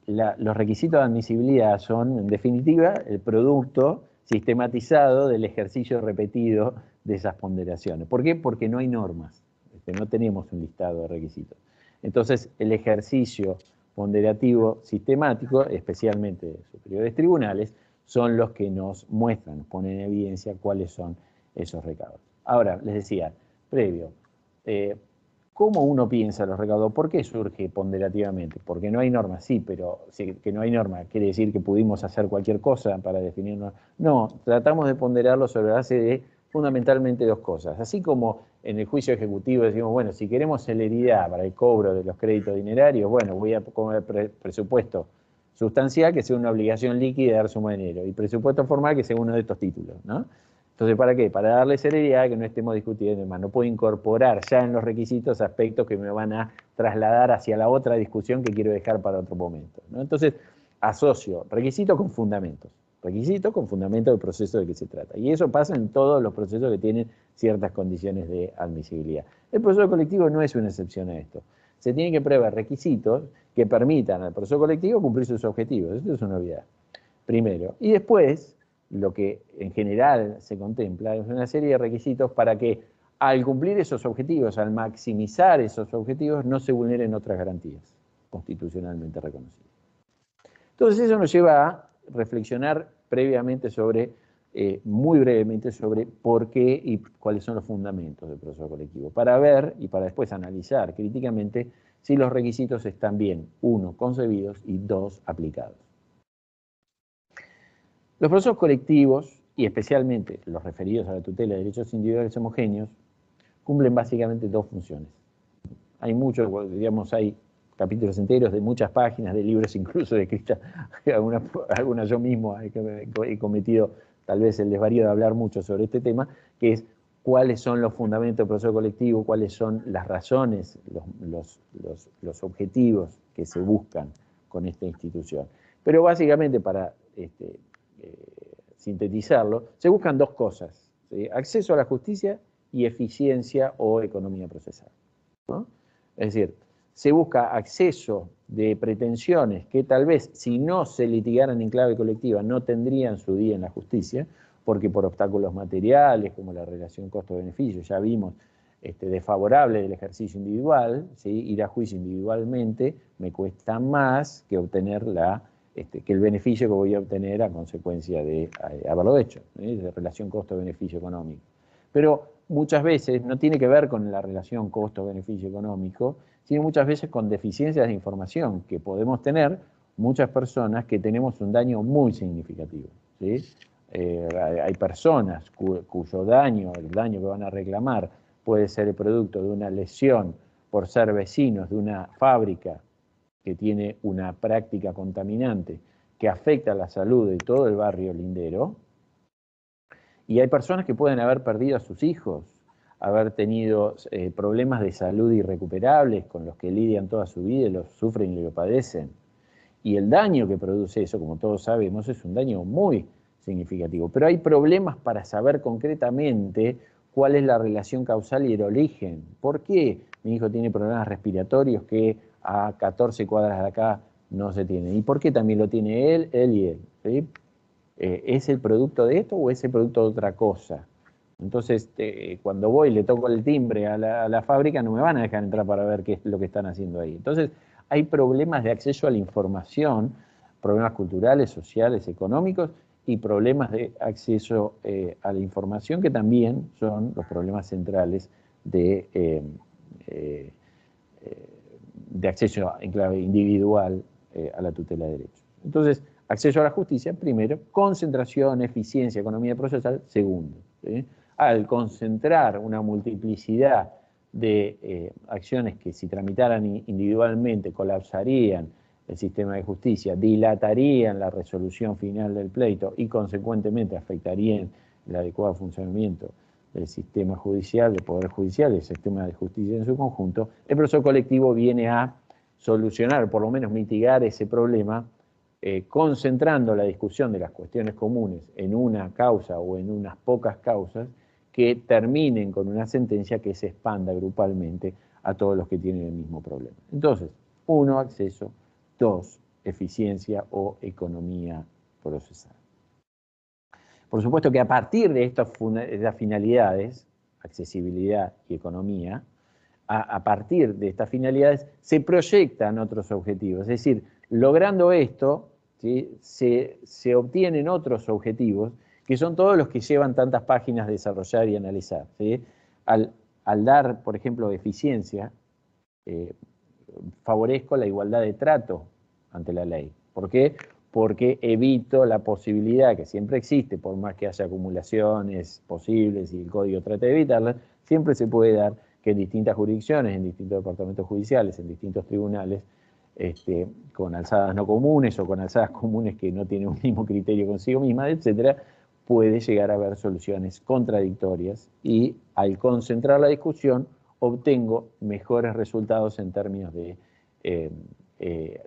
S3: los requisitos de admisibilidad son, en definitiva, el producto sistematizado del ejercicio repetido de esas ponderaciones. ¿Por qué? Porque no hay normas, no tenemos un listado de requisitos. Entonces, el ejercicio ponderativo sistemático, especialmente de superiores tribunales, son los que nos muestran, nos ponen en evidencia cuáles son esos recaudos. Ahora, les decía, previo, ¿cómo uno piensa los recaudos? ¿Por qué surge ponderativamente? Porque no hay norma, sí, pero que no hay norma, ¿quiere decir que pudimos hacer cualquier cosa para definirlo? No, tratamos de ponderarlo sobre la base de fundamentalmente dos cosas. Así como en el juicio ejecutivo decimos, bueno, si queremos celeridad para el cobro de los créditos dinerarios, bueno, voy a poner presupuesto sustancial que sea una obligación líquida de dar suma de dinero, y presupuesto formal que sea uno de estos títulos, ¿no? Entonces, ¿para qué? Para darle celeridad, que no estemos discutiendo más. No puedo incorporar ya en los requisitos aspectos que me van a trasladar hacia la otra discusión que quiero dejar para otro momento, ¿no? Entonces, asocio requisito con fundamentos. Requisito con fundamento del proceso de que se trata. Y eso pasa en todos los procesos que tienen ciertas condiciones de admisibilidad. El proceso colectivo no es una excepción a esto. Se tienen que prever requisitos que permitan al proceso colectivo cumplir sus objetivos. Esto es una obviedad. Primero. Y después, lo que en general se contempla es una serie de requisitos para que al cumplir esos objetivos, al maximizar esos objetivos, no se vulneren otras garantías constitucionalmente reconocidas. Entonces eso nos lleva a reflexionar previamente sobre, muy brevemente, sobre por qué y cuáles son los fundamentos del proceso colectivo, para ver y para después analizar críticamente si los requisitos están bien, 1, concebidos y 2, aplicados. Los procesos colectivos, y especialmente los referidos a la tutela de derechos individuales homogéneos, cumplen básicamente 2 funciones. Hay muchos, digamos, hay capítulos enteros de muchas páginas, de libros incluso escritas, algunas yo mismo he cometido tal vez el desvarío de hablar mucho sobre este tema, que es cuáles son los fundamentos del proceso colectivo, cuáles son las razones, los objetivos que se buscan con esta institución. Pero básicamente, para sintetizarlo, se buscan 2 cosas, ¿sí? Acceso a la justicia y eficiencia o economía procesal, ¿no? Es decir, se busca acceso de pretensiones que tal vez si no se litigaran en clave colectiva no tendrían su día en la justicia, porque por obstáculos materiales como la relación costo-beneficio, ya vimos, desfavorable del ejercicio individual, ¿sí? Ir a juicio individualmente me cuesta más que obtener que el beneficio que voy a obtener a consecuencia de haberlo hecho, de relación costo-beneficio económico. Pero muchas veces no tiene que ver con la relación costo-beneficio económico, sino muchas veces con deficiencias de información que podemos tener muchas personas que tenemos un daño muy significativo, ¿sí? Hay personas cuyo daño, el daño que van a reclamar, puede ser el producto de una lesión por ser vecinos de una fábrica que tiene una práctica contaminante que afecta a la salud de todo el barrio lindero, y hay personas que pueden haber perdido a sus hijos, haber tenido problemas de salud irrecuperables con los que lidian toda su vida y los sufren y lo padecen. Y el daño que produce eso, como todos sabemos, es un daño muy significativo. Pero hay problemas para saber concretamente cuál es la relación causal y el origen. ¿Por qué mi hijo tiene problemas respiratorios que a 14 cuadras de acá no se tienen? ¿Y por qué también lo tiene él y él? ¿Sí? ¿Es el producto de esto o es el producto de otra cosa? Entonces, cuando voy y le toco el timbre a la fábrica, no me van a dejar entrar para ver qué es lo que están haciendo ahí. Entonces, hay problemas de acceso a la información, problemas culturales, sociales, económicos, y problemas de acceso a la información, que también son los problemas centrales de acceso en clave individual a la tutela de derechos. Entonces, acceso a la justicia, primero; concentración, eficiencia, economía procesal, segundo, ¿sí? Al concentrar una multiplicidad de acciones que, si tramitaran individualmente, colapsarían el sistema de justicia, dilatarían la resolución final del pleito y consecuentemente afectarían el adecuado funcionamiento del sistema judicial, del Poder Judicial, del sistema de justicia en su conjunto, el proceso colectivo viene a solucionar, por lo menos mitigar ese problema, concentrando la discusión de las cuestiones comunes en una causa o en unas pocas causas que terminen con una sentencia que se expanda grupalmente a todos los que tienen el mismo problema. Entonces, 1, acceso; 2, eficiencia o economía procesal. Por supuesto que a partir de estas finalidades, accesibilidad y economía, a partir de estas finalidades se proyectan otros objetivos. Es decir, logrando esto, ¿sí?, se obtienen otros objetivos que son todos los que llevan tantas páginas a desarrollar y analizar, ¿sí? Al dar, por ejemplo, eficiencia, favorezco la igualdad de trato ante la ley. ¿Por qué? Porque evito la posibilidad, que siempre existe, por más que haya acumulaciones posibles y el código trate de evitarlas, siempre se puede dar que en distintas jurisdicciones, en distintos departamentos judiciales, en distintos tribunales, con alzadas no comunes o con alzadas comunes que no tienen un mismo criterio consigo misma, etcétera, puede llegar a haber soluciones contradictorias y al concentrar la discusión obtengo mejores resultados en términos de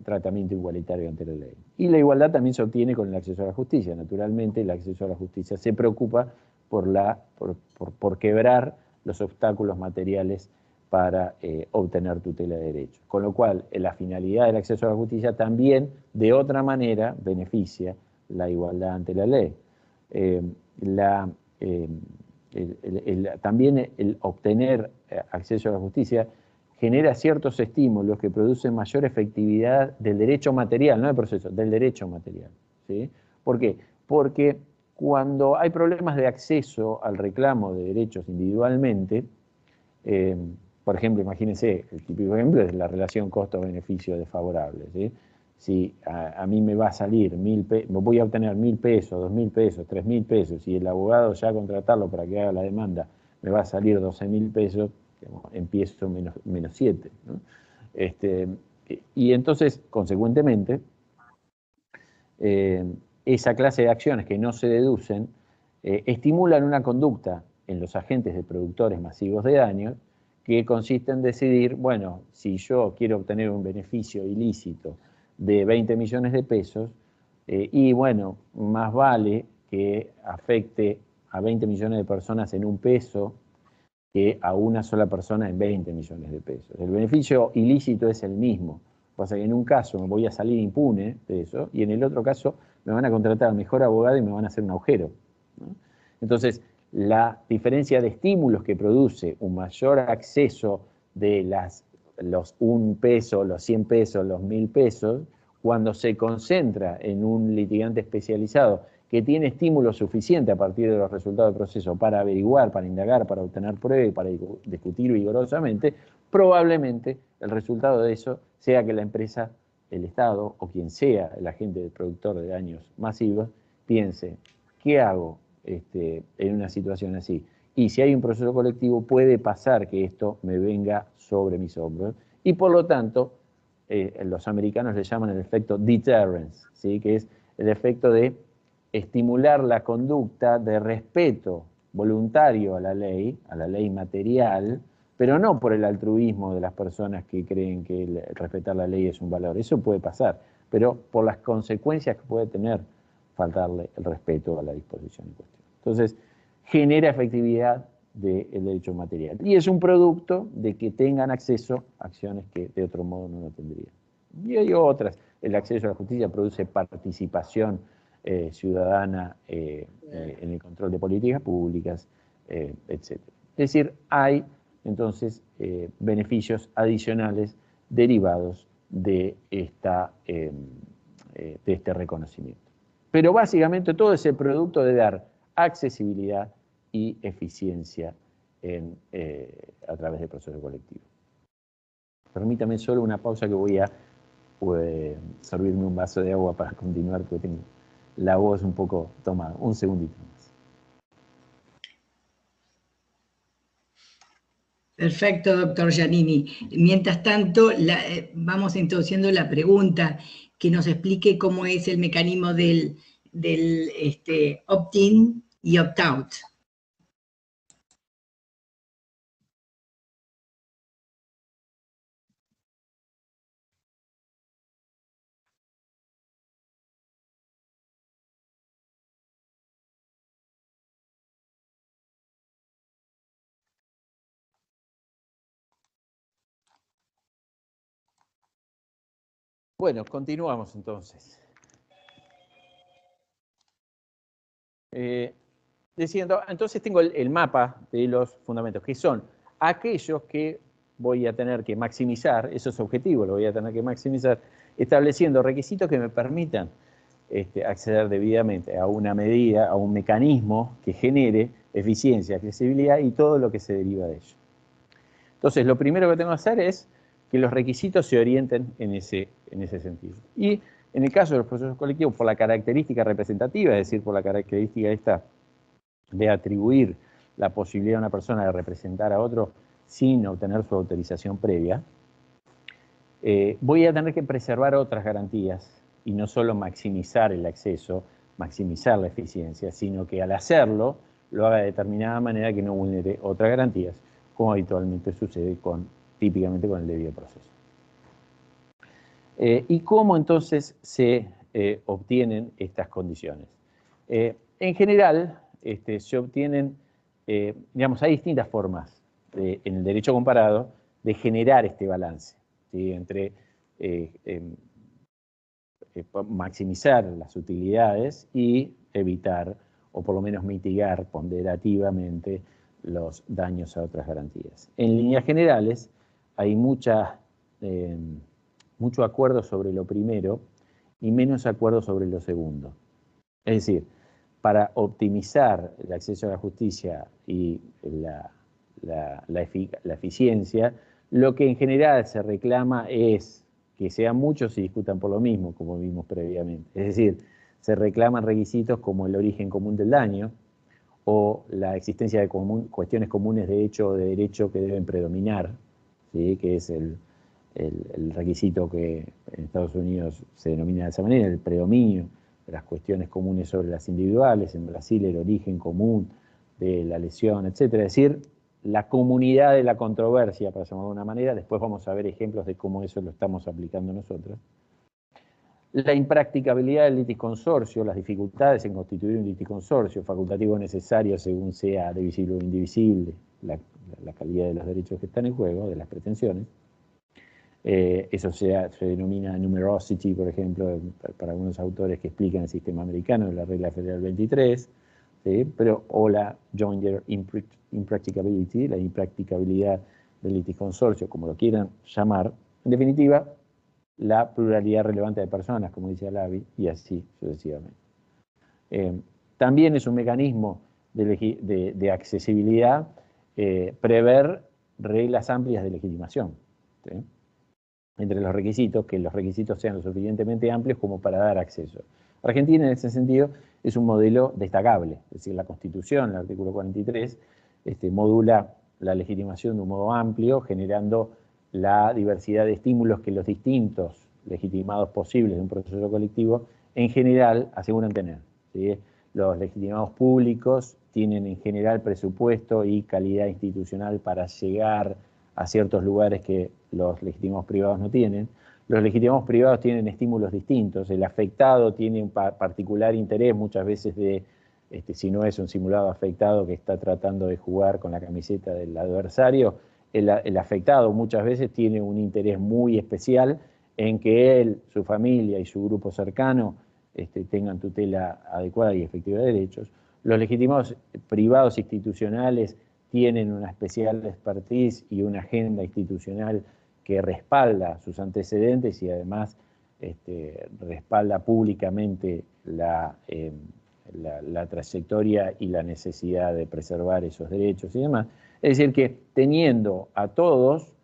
S3: tratamiento igualitario ante la ley. Y la igualdad también se obtiene con el acceso a la justicia. Naturalmente, el acceso a la justicia se preocupa por quebrar los obstáculos materiales para obtener tutela de derechos. Con lo cual, la finalidad del acceso a la justicia también, de otra manera, beneficia la igualdad ante la ley. También el obtener acceso a la justicia genera ciertos estímulos que producen mayor efectividad del derecho material, no del proceso, del derecho material. ¿Sí? ¿Por qué? Porque cuando hay problemas de acceso al reclamo de derechos individualmente, por ejemplo, imagínense, el típico ejemplo es la relación costo-beneficio desfavorable. ¿Sí? Si a mí me va a salir voy a obtener 1.000 pesos, 2.000 pesos, 3.000 pesos, y el abogado ya contratarlo para que haga la demanda me va a salir 12.000 pesos, digamos, empiezo menos 7. ¿No? Y entonces, consecuentemente, esa clase de acciones que no se deducen estimulan una conducta en los agentes de productores masivos de daños que consiste en decidir, bueno, si yo quiero obtener un beneficio ilícito de 20 millones de pesos, y bueno, más vale que afecte a 20 millones de personas en 1 peso que a una sola persona en 20 millones de pesos. El beneficio ilícito es el mismo. Pasa que en un caso me voy a salir impune de eso y en el otro caso me van a contratar al mejor abogado y me van a hacer un agujero, ¿no? Entonces, la diferencia de estímulos que produce un mayor acceso de los 1 peso, los 100 pesos, los 1.000 pesos, cuando se concentra en un litigante especializado que tiene estímulo suficiente a partir de los resultados del proceso para averiguar, para indagar, para obtener pruebas y para discutir vigorosamente, probablemente el resultado de eso sea que la empresa, el Estado o quien sea el agente productor de daños masivos, piense, ¿qué hago en una situación así? Y si hay un proceso colectivo, puede pasar que esto me venga sobre mis hombros. Y por lo tanto, los americanos le llaman el efecto deterrence, ¿sí? Que es el efecto de estimular la conducta de respeto voluntario a la ley material, pero no por el altruismo de las personas que creen que respetar la ley es un valor. Eso puede pasar, pero por las consecuencias que puede tener faltarle el respeto a la disposición en cuestión. Entonces, genera efectividad del derecho material. Y es un producto de que tengan acceso a acciones que de otro modo no lo tendrían. Y hay otras. El acceso a la justicia produce participación ciudadana en el control de políticas públicas, etc. Es decir, hay entonces beneficios adicionales derivados de este reconocimiento. Pero básicamente todo es el producto de dar accesibilidad y eficiencia a través del proceso colectivo. Permítame solo una pausa que voy a servirme un vaso de agua para continuar, porque tengo la voz un poco tomada. Un segundito más.
S2: Perfecto, doctor Giannini. Mientras tanto, vamos introduciendo la pregunta, que nos explique cómo es el mecanismo del opt-in y opt-out.
S3: Bueno, continuamos entonces. Diciendo, entonces tengo el mapa de los fundamentos, que son aquellos que voy a tener que maximizar, esos objetivos los voy a tener que maximizar, estableciendo requisitos que me permitan acceder debidamente a una medida, a un mecanismo que genere eficiencia, accesibilidad y todo lo que se deriva de ello. Entonces, lo primero que tengo que hacer es que los requisitos se orienten en ese sentido. Y en el caso de los procesos colectivos, por la característica representativa, es decir, por la característica esta de atribuir la posibilidad a una persona de representar a otro sin obtener su autorización previa, voy a tener que preservar otras garantías y no solo maximizar el acceso, maximizar la eficiencia, sino que al hacerlo lo haga de determinada manera que no vulnere otras garantías, como habitualmente sucede típicamente con el debido proceso. ¿Y cómo entonces se obtienen estas condiciones? En general, se obtienen, digamos, hay distintas formas en el derecho comparado de generar este balance, ¿sí? Entre maximizar las utilidades y evitar, o por lo menos mitigar ponderativamente, los daños a otras garantías. En líneas generales, hay mucho acuerdo sobre lo primero y menos acuerdo sobre lo segundo. Es decir, para optimizar el acceso a la justicia y la eficiencia, lo que en general se reclama es que sean muchos y discutan por lo mismo, como vimos previamente. Es decir, se reclaman requisitos como el origen común del daño o la existencia de cuestiones comunes de hecho o de derecho que deben predominar, ¿sí? Que es el requisito que en Estados Unidos se denomina de esa manera, el predominio de las cuestiones comunes sobre las individuales, en Brasil el origen común de la lesión, etc. Es decir, la comunidad de la controversia, para llamarlo de una manera. Después vamos a ver ejemplos de cómo eso lo estamos aplicando nosotros. La impracticabilidad del litisconsorcio, las dificultades en constituir un litisconsorcio, facultativo necesario según sea divisible o indivisible, la calidad de los derechos que están en juego, de las pretensiones. Eso se denomina numerosity, por ejemplo, para algunos autores que explican el sistema americano de la regla federal 23, ¿sí? O la joinder impracticability, la impracticabilidad del litisconsorcio, como lo quieran llamar. En definitiva, la pluralidad relevante de personas, como dice Alavi, y así sucesivamente. También es un mecanismo de accesibilidad prever reglas amplias de legitimación, ¿sí? Entre los requisitos, que los requisitos sean lo suficientemente amplios como para dar acceso. Argentina, en ese sentido, es un modelo destacable, es decir, la Constitución, el artículo 43, modula la legitimación de un modo amplio, generando la diversidad de estímulos que los distintos legitimados posibles de un proceso colectivo, en general, aseguran tener, ¿sí? Los legitimados públicos tienen en general presupuesto y calidad institucional para llegar a ciertos lugares que los legitimados privados no tienen. Los legitimados privados tienen estímulos distintos. El afectado tiene un particular interés muchas veces de, si no es un simulado afectado que está tratando de jugar con la camiseta del adversario, el afectado muchas veces tiene un interés muy especial en que él, su familia y su grupo cercano tengan tutela adecuada y efectiva de derechos. Los legitimados privados institucionales tienen una especial expertise y una agenda institucional que respalda sus antecedentes y además respalda públicamente la trayectoria y la necesidad de preservar esos derechos y demás. Es decir, que teniendo a todos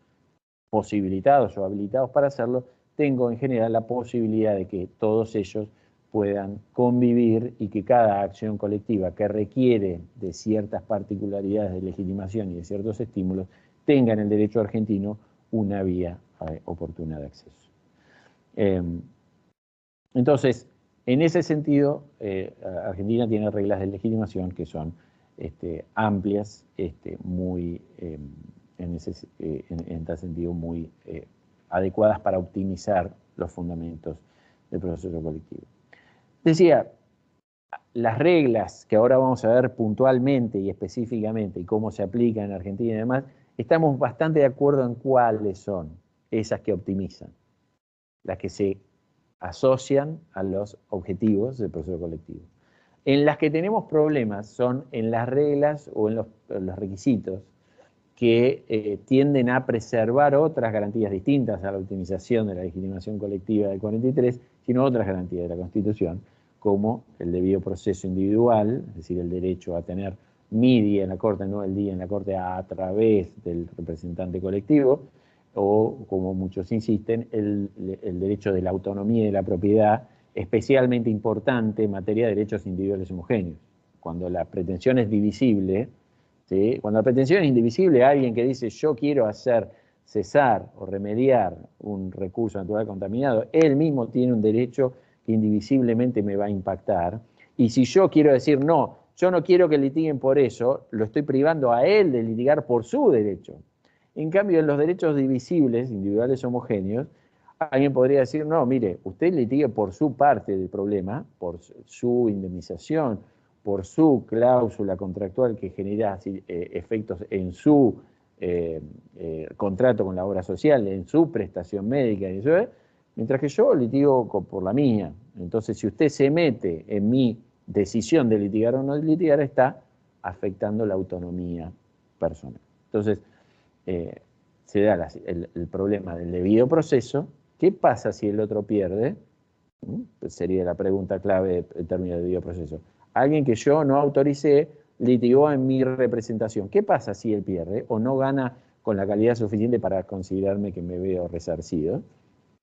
S3: posibilitados o habilitados para hacerlo, tengo en general la posibilidad de que todos ellos puedan convivir y que cada acción colectiva que requiere de ciertas particularidades de legitimación y de ciertos estímulos tenga en el derecho argentino una vía oportuna de acceso. Entonces, en ese sentido, Argentina tiene reglas de legitimación que son amplias, muy, en tal sentido, muy adecuadas para optimizar los fundamentos del proceso colectivo. Decía, las reglas que ahora vamos a ver puntualmente y específicamente y cómo se aplican en Argentina y demás, estamos bastante de acuerdo en cuáles son esas que optimizan, las que se asocian a los objetivos del proceso colectivo. En las que tenemos problemas son en las reglas o en los requisitos que tienden a preservar otras garantías distintas a la optimización de la legitimación colectiva del 43, sino otras garantías de la Constitución, como el debido proceso individual, es decir, el derecho a tener mi día en la Corte, no el día en la Corte a través del representante colectivo, o, como muchos insisten, el derecho de la autonomía y de la propiedad, especialmente importante en materia de derechos individuales homogéneos. Cuando la pretensión es divisible, ¿sí? Cuando la pretensión es indivisible, alguien que dice yo quiero hacer cesar o remediar un recurso natural contaminado, él mismo tiene un derecho que indivisiblemente me va a impactar. Y si yo quiero decir, no, yo no quiero que litiguen por eso, lo estoy privando a él de litigar por su derecho. En cambio, en los derechos divisibles, individuales homogéneos, alguien podría decir, no, mire, usted litigue por su parte del problema, por su indemnización, por su cláusula contractual que genera efectos en su contrato con la obra social, en su prestación médica, y eso, mientras que yo litigo por la mía. Entonces, si usted se mete en mi decisión de litigar o no litigar, está afectando la autonomía personal. Entonces, se da el problema del debido proceso. ¿Qué pasa si el otro pierde? Pues sería la pregunta clave en términos de debido proceso. Alguien que yo no autoricé litigó en mi representación. ¿Qué pasa si él pierde o no gana con la calidad suficiente para considerarme que me veo resarcido?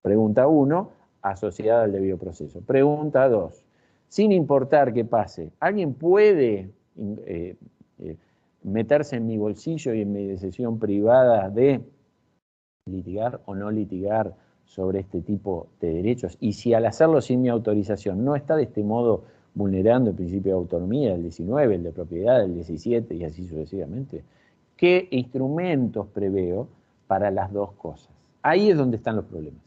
S3: Pregunta 1, asociada al debido proceso. Pregunta 2, sin importar qué pase, ¿alguien puede meterse en mi bolsillo y en mi decisión privada de litigar o no litigar sobre este tipo de derechos? Y si al hacerlo sin mi autorización no está de este modo vulnerando el principio de autonomía, el 19, el de propiedad, el 17 y así sucesivamente, ¿qué instrumentos preveo para las dos cosas? Ahí es donde están los problemas.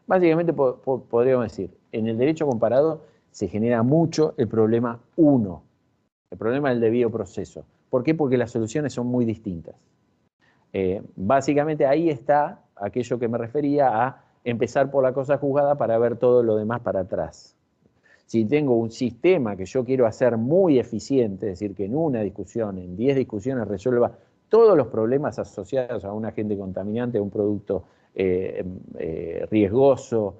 S3: Básicamente podríamos decir, en el derecho comparado se genera mucho el problema 1, el problema del debido proceso. ¿Por qué? Porque las soluciones son muy distintas. Básicamente ahí está aquello que me refería a empezar por la cosa juzgada para ver todo lo demás para atrás. Si tengo un sistema que yo quiero hacer muy eficiente, es decir, que en una discusión, en 10 discusiones resuelva todos los problemas asociados a un agente contaminante, a un producto riesgoso,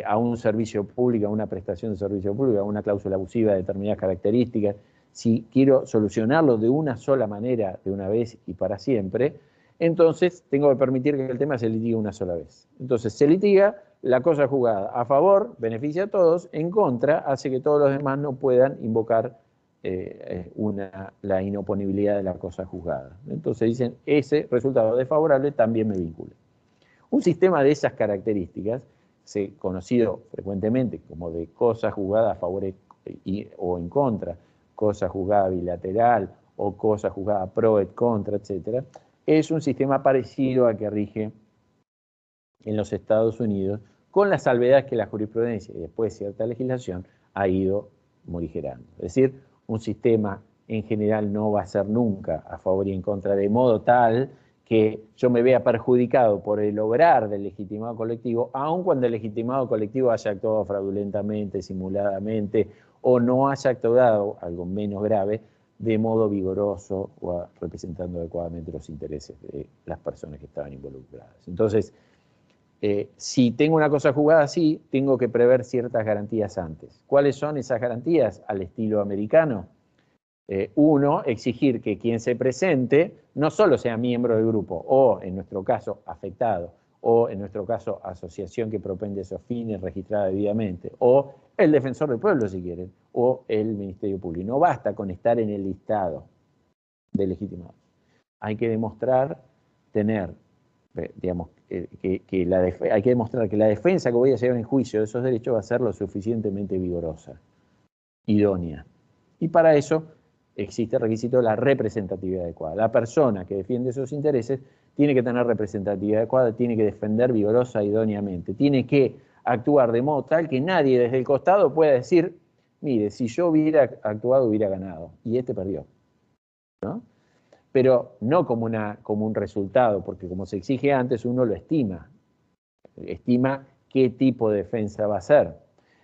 S3: a un servicio público, a una prestación de servicio público, a una cláusula abusiva de determinadas características, si quiero solucionarlo de una sola manera, de una vez y para siempre, entonces tengo que permitir que el tema se litigue una sola vez. Entonces se litiga la cosa juzgada. A favor, beneficia a todos; en contra, hace que todos los demás no puedan invocar la inoponibilidad de la cosa juzgada. Entonces dicen, ese resultado desfavorable también me vincula. Un sistema de esas características, conocido frecuentemente como de cosa juzgada a favor o en contra, cosa juzgada bilateral o cosa juzgada pro et contra, etc., es un sistema parecido al que rige en los Estados Unidos, con las salvedades que la jurisprudencia y después cierta legislación ha ido morigerando. Es decir, un sistema en general no va a ser nunca a favor y en contra, de modo tal que yo me vea perjudicado por el obrar del legitimado colectivo, aun cuando el legitimado colectivo haya actuado fraudulentamente, simuladamente, o no haya actuado, algo menos grave, de modo vigoroso o representando adecuadamente los intereses de las personas que estaban involucradas. Entonces, si tengo una cosa juzgada así, tengo que prever ciertas garantías antes. ¿Cuáles son esas garantías al estilo americano? Uno, exigir que quien se presente no solo sea miembro del grupo, o en nuestro caso afectado, o en nuestro caso asociación que propende esos fines registrada debidamente, o el defensor del pueblo si quieren, o el Ministerio Público. No basta con estar en el listado de legitimados. Hay que demostrar digamos, hay que demostrar que la defensa que voy a llevar en juicio de esos derechos va a ser lo suficientemente vigorosa, idónea. Y para eso existe el requisito de la representatividad adecuada. La persona que defiende esos intereses tiene que tener representatividad adecuada, tiene que defender vigorosa e idóneamente, tiene que actuar de modo tal que nadie desde el costado pueda decir, mire, si yo hubiera actuado hubiera ganado, y este perdió, ¿no? Pero no como un resultado, porque como se exige antes, uno lo estima qué tipo de defensa va a ser.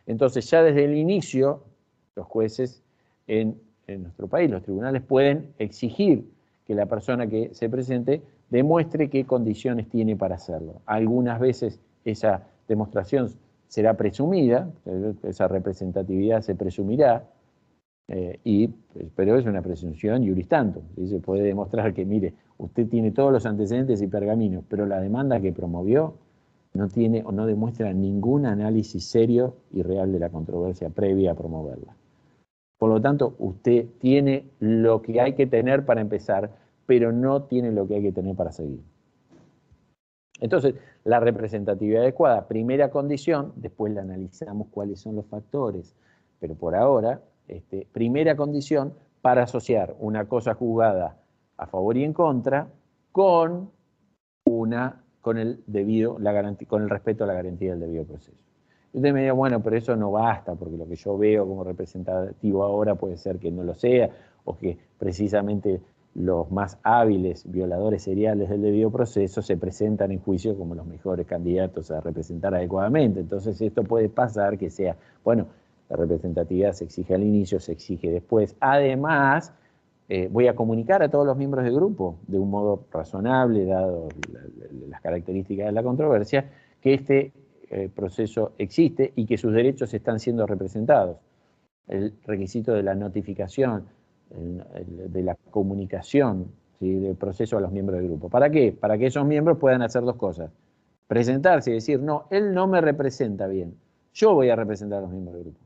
S3: Entonces ya desde el inicio, los jueces en nuestro país, los tribunales, pueden exigir que la persona que se presente demuestre qué condiciones tiene para hacerlo. Algunas veces esa demostración será presumida, esa representatividad se presumirá, pero es una presunción iuris tantum. Se puede demostrar que, mire, usted tiene todos los antecedentes y pergaminos, pero la demanda que promovió no tiene o no demuestra ningún análisis serio y real de la controversia previa a promoverla. Por lo tanto, usted tiene lo que hay que tener para empezar, pero no tiene lo que hay que tener para seguir. Entonces, la representatividad adecuada, primera condición, después la analizamos cuáles son los factores, pero por ahora, primera condición para asociar una cosa juzgada a favor y en contra con con el respeto a la garantía del debido proceso. Y usted me dirá, bueno, pero eso no basta, porque lo que yo veo como representativo ahora puede ser que no lo sea, o que precisamente los más hábiles violadores seriales del debido proceso se presentan en juicio como los mejores candidatos a representar adecuadamente. Entonces esto puede pasar que sea, bueno, la representatividad se exige al inicio, se exige después. Además, voy a comunicar a todos los miembros del grupo de un modo razonable, dado las características de la controversia, que este proceso existe y que sus derechos están siendo representados. El requisito de la notificación, de la comunicación, ¿sí?, del proceso a los miembros del grupo. ¿Para qué? Para que esos miembros puedan hacer dos cosas. Presentarse y decir, no, él no me representa bien, yo voy a representar a los miembros del grupo.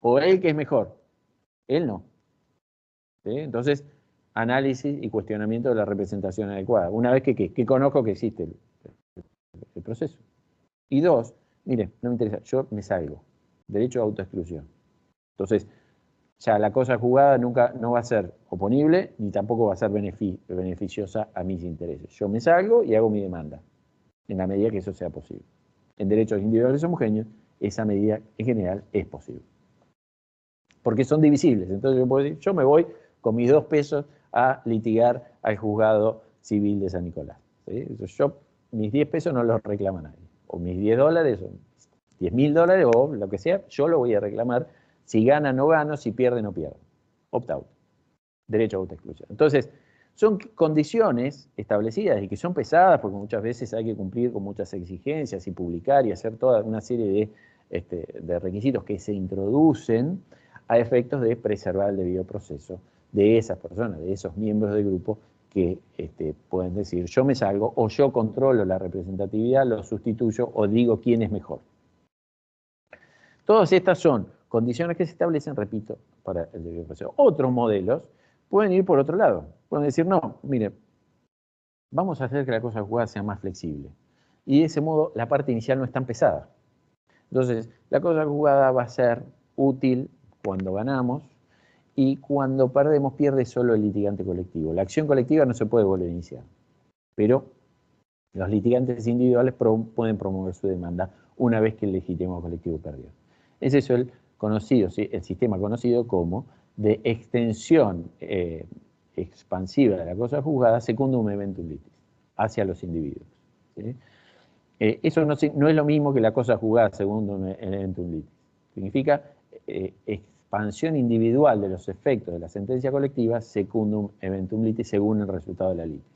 S3: O él que es mejor, él no. ¿Sí? Entonces, análisis y cuestionamiento de la representación adecuada. Una vez que conozco que existe el proceso. Y dos, mire, no me interesa, yo me salgo. Derecho a autoexclusión. Entonces, ya la cosa juzgada nunca no va a ser oponible ni tampoco va a ser beneficiosa a mis intereses. Yo me salgo y hago mi demanda, en la medida que eso sea posible. En derechos individuales homogéneos, esa medida en general es posible. Porque son divisibles. Entonces yo puedo decir, yo me voy con mis 2 pesos a litigar al juzgado civil de San Nicolás. ¿Sí? Entonces mis 10 pesos no los reclama nadie. O mis $10, o $10.000, o lo que sea, yo lo voy a reclamar. Si gana, no gano, si pierde, no pierdo. Opt-out. Derecho a autoexclusión. Entonces, son condiciones establecidas y que son pesadas porque muchas veces hay que cumplir con muchas exigencias y publicar y hacer toda una serie de requisitos que se introducen a efectos de preservar el debido proceso de esas personas, de esos miembros del grupo que pueden decir yo me salgo o yo controlo la representatividad, lo sustituyo o digo quién es mejor. Todas estas son condiciones que se establecen, repito, para el debido proceso. Otros modelos pueden ir por otro lado. Pueden decir, no, mire, vamos a hacer que la cosa juzgada sea más flexible. Y de ese modo la parte inicial no es tan pesada. Entonces, la cosa juzgada va a ser útil cuando ganamos y cuando perdemos pierde solo el litigante colectivo. La acción colectiva no se puede volver a iniciar, pero los litigantes individuales pueden promover su demanda una vez que el legítimo colectivo perdió. Ese es el sistema conocido como de extensión expansiva de la cosa juzgada secundum eventum litis, hacia los individuos. ¿Sí? Eso no es lo mismo que la cosa juzgada secundum eventum litis. Significa expansión individual de los efectos de la sentencia colectiva secundum eventum litis según el resultado de la litis.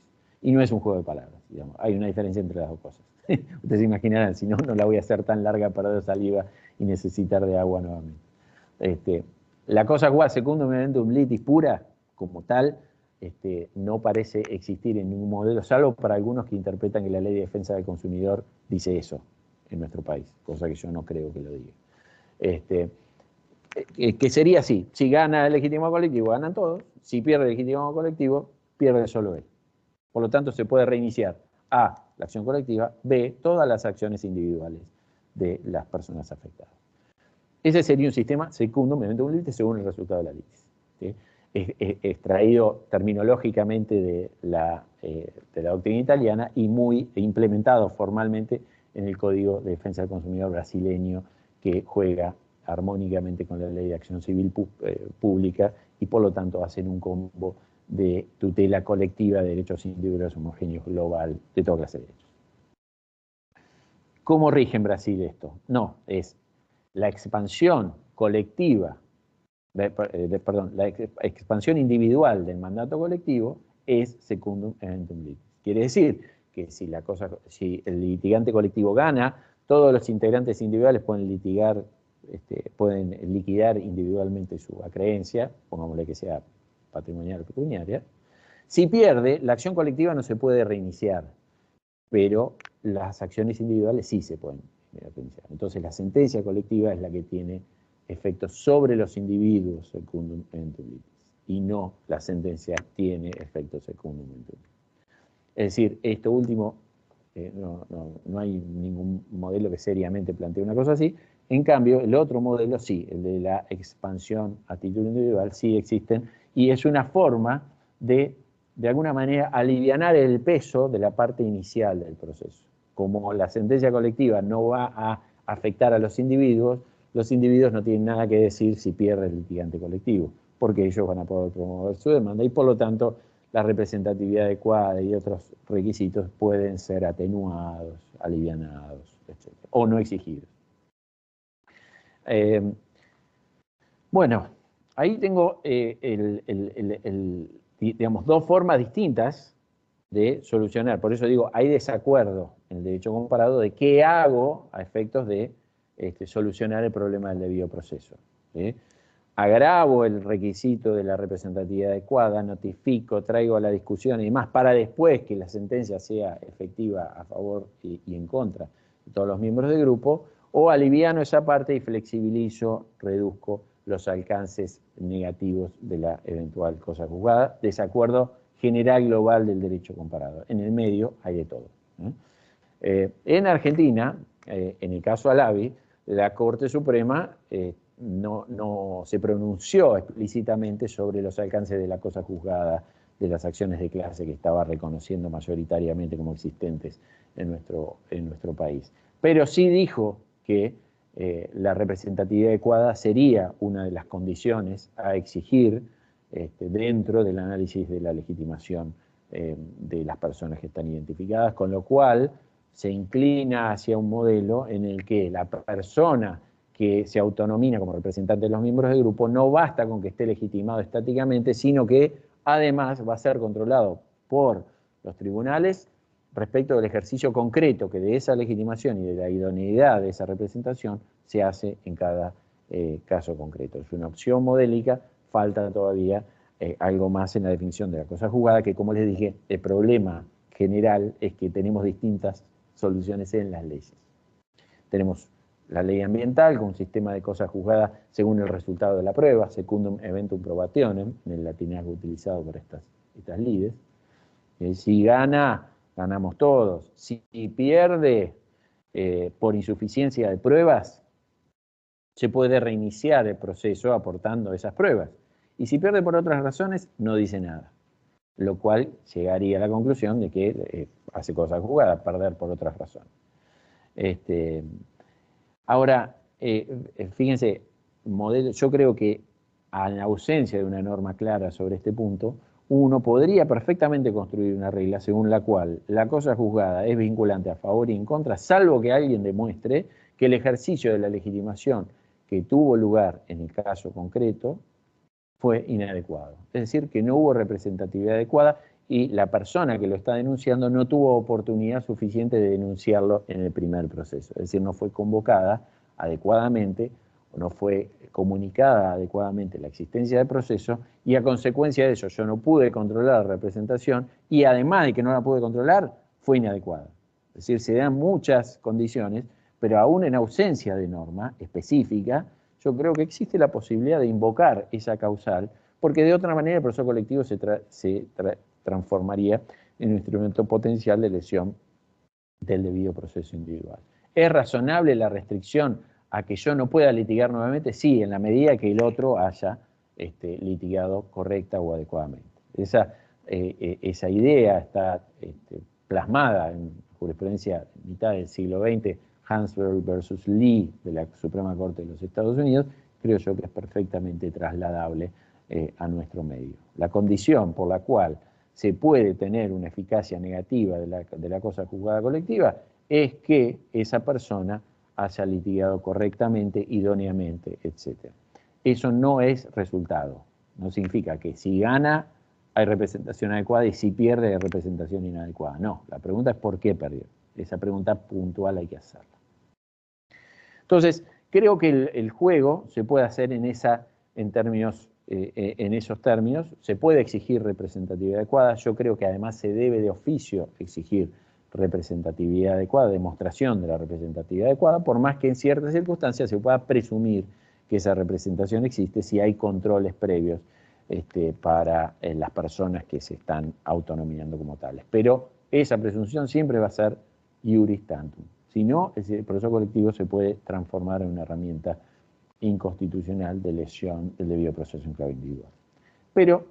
S3: Y no es un juego de palabras, digamos. Hay una diferencia entre las dos cosas. Ustedes se imaginarán, si no, no la voy a hacer tan larga, perder saliva y necesitar de agua nuevamente. La cosa juzgada secundum eventum litis pura, como tal, no parece existir en ningún modelo, salvo para algunos que interpretan que la Ley de Defensa del Consumidor dice eso en nuestro país, cosa que yo no creo que lo diga. Que sería así, si gana el legítimo colectivo, ganan todos, si pierde el legítimo colectivo, pierde solo él. Por lo tanto, se puede reiniciar A, la acción colectiva, B, todas las acciones individuales de las personas afectadas. Ese sería un sistema secundum eventum litis según el resultado de la litis. ¿Sí? Extraído terminológicamente de la doctrina italiana y muy implementado formalmente en el Código de Defensa del Consumidor brasileño, que juega armónicamente con la Ley de Acción Civil Pública y por lo tanto hacen un combo de tutela colectiva de derechos individuales homogéneos global de toda clase de derechos. ¿Cómo rige en Brasil esto? No, es la expansión colectiva, la expansión individual del mandato colectivo es secundum eventum litis. Quiere decir que si el litigante colectivo gana, todos los integrantes individuales pueden liquidar individualmente su acreencia, pongámosle que sea patrimonial o pecuniaria. Si pierde, la acción colectiva no se puede reiniciar, pero las acciones individuales sí se pueden reiniciar. Entonces la sentencia colectiva es la que tiene efectos sobre los individuos secundum eventum litis, y no la sentencia tiene efectos secundum eventum litis. Es decir, esto último no hay ningún modelo que seriamente plantee una cosa así. En cambio, el otro modelo sí, el de la expansión a título individual, sí existen, y es una forma de alguna manera, alivianar el peso de la parte inicial del proceso. Como la sentencia colectiva no va a afectar a los individuos no tienen nada que decir si pierde el litigante colectivo, porque ellos van a poder promover su demanda y por lo tanto la representatividad adecuada y otros requisitos pueden ser atenuados, alivianados, etc. O no exigidos. Bueno, ahí tengo digamos, dos formas distintas de solucionar. Por eso digo, hay desacuerdo en el derecho comparado de qué hago a efectos de solucionar el problema del debido proceso. ¿Sí? Agravo el requisito de la representatividad adecuada, notifico, traigo a la discusión y demás, para después que la sentencia sea efectiva a favor y en contra de todos los miembros del grupo, o aliviano esa parte y flexibilizo, reduzco los alcances negativos de la eventual cosa juzgada, desacuerdo general global del derecho comparado. En el medio hay de todo. En Argentina, en el caso Alavi, la Corte Suprema no se pronunció explícitamente sobre los alcances de la cosa juzgada de las acciones de clase que estaba reconociendo mayoritariamente como existentes en nuestro país. Pero sí dijo que la representatividad adecuada sería una de las condiciones a exigir dentro del análisis de la legitimación de las personas que están identificadas, con lo cual se inclina hacia un modelo en el que la persona que se autonomina como representante de los miembros del grupo no basta con que esté legitimado estáticamente, sino que además va a ser controlado por los tribunales respecto del ejercicio concreto que de esa legitimación y de la idoneidad de esa representación se hace en cada caso concreto. Es una opción modélica, falta todavía algo más en la definición de la cosa juzgada, que como les dije, el problema general es que tenemos distintas soluciones en las leyes. Tenemos la ley ambiental con un sistema de cosa juzgada según el resultado de la prueba, secundum eventum probationem, en el latinazgo utilizado por estas lides. Si gana, ganamos todos. Si pierde por insuficiencia de pruebas, se puede reiniciar el proceso aportando esas pruebas. Y si pierde por otras razones, no dice nada. Lo cual llegaría a la conclusión de que hace cosa juzgada, perder por otras razones. Ahora, fíjense, yo creo que en ausencia de una norma clara sobre este punto, uno podría perfectamente construir una regla según la cual la cosa juzgada es vinculante a favor y en contra, salvo que alguien demuestre que el ejercicio de la legitimación que tuvo lugar en el caso concreto fue inadecuado. Es decir, que no hubo representatividad adecuada y la persona que lo está denunciando no tuvo oportunidad suficiente de denunciarlo en el primer proceso. Es decir, no fue convocada adecuadamente o no fue comunicada adecuadamente la existencia del proceso y a consecuencia de eso yo no pude controlar la representación y además de que no la pude controlar, fue inadecuada. Es decir, se dan muchas condiciones, pero aún en ausencia de norma específica, yo creo que existe la posibilidad de invocar esa causal, porque de otra manera el proceso colectivo se transformaría en un instrumento potencial de lesión del debido proceso individual. ¿Es razonable la restricción a que yo no pueda litigar nuevamente? Sí, en la medida que el otro haya litigado correcta o adecuadamente. Esa idea está plasmada en jurisprudencia mitad del siglo XX, Hansberry versus Lee de la Suprema Corte de los Estados Unidos, creo yo que es perfectamente trasladable a nuestro medio. La condición por la cual se puede tener una eficacia negativa de la cosa juzgada colectiva es que esa persona haya litigado correctamente, idóneamente, etc. Eso no es resultado. No significa que si gana hay representación adecuada y si pierde hay representación inadecuada. No, la pregunta es ¿por qué perdió? Esa pregunta puntual hay que hacerla. Entonces, creo que el juego se puede hacer en esos términos, se puede exigir representatividad adecuada, yo creo que además se debe de oficio exigir representatividad adecuada, demostración de la representatividad adecuada, por más que en ciertas circunstancias se pueda presumir que esa representación existe si hay controles previos para las personas que se están autonominando como tales. Pero esa presunción siempre va a ser iuris tantum. Si no, el proceso colectivo se puede transformar en una herramienta inconstitucional de lesión del debido proceso en clave individual. Pero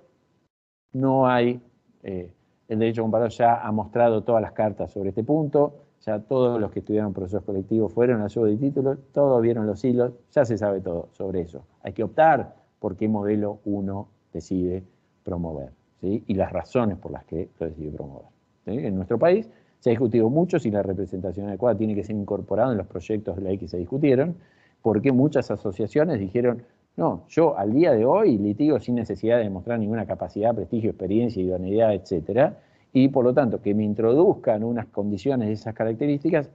S3: no hay, el derecho comparado ya ha mostrado todas las cartas sobre este punto, ya todos los que estudiaron procesos colectivos fueron al show de títulos, todos vieron los hilos, ya se sabe todo sobre eso. Hay que optar por qué modelo uno decide promover, ¿sí? Y las razones por las que lo decide promover, ¿sí? En nuestro país se ha discutido mucho si la representación adecuada tiene que ser incorporada en los proyectos de ley que se discutieron, porque muchas asociaciones dijeron, no, yo al día de hoy litigo sin necesidad de demostrar ninguna capacidad, prestigio, experiencia, idoneidad, etcétera, y por lo tanto que me introduzcan unas condiciones de esas características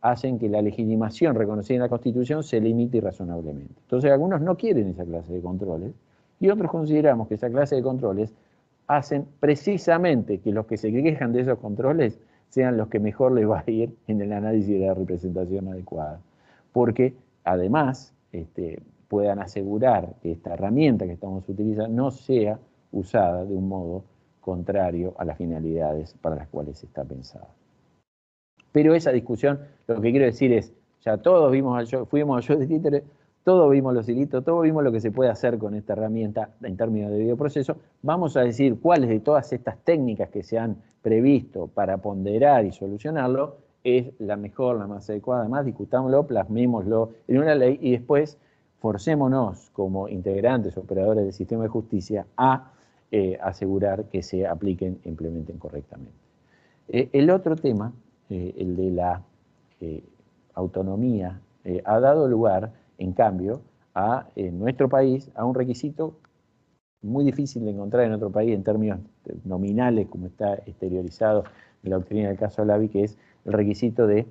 S3: hacen que la legitimación reconocida en la Constitución se limite irrazonablemente. Entonces algunos no quieren esa clase de controles y otros consideramos que esa clase de controles hacen precisamente que los que se quejan de esos controles sean los que mejor les va a ir en el análisis de la representación adecuada. Porque además puedan asegurar que esta herramienta que estamos utilizando no sea usada de un modo contrario a las finalidades para las cuales está pensada. Pero esa discusión, lo que quiero decir es, ya todos fuimos al show de títeres, todos vimos los hilitos, todos vimos lo que se puede hacer con esta herramienta en términos de debido proceso. Vamos a decir cuáles de todas estas técnicas que se han previsto para ponderar y solucionarlo es la mejor, la más adecuada. Además, discutámoslo, plasmémoslo en una ley y después forcémonos como integrantes, operadores del sistema de justicia a asegurar que se apliquen e implementen correctamente. El otro tema, el de la autonomía, ha dado lugar, en cambio, en nuestro país, a un requisito muy difícil de encontrar en otro país en términos nominales, como está exteriorizado en la doctrina del caso Lavi, que es el requisito de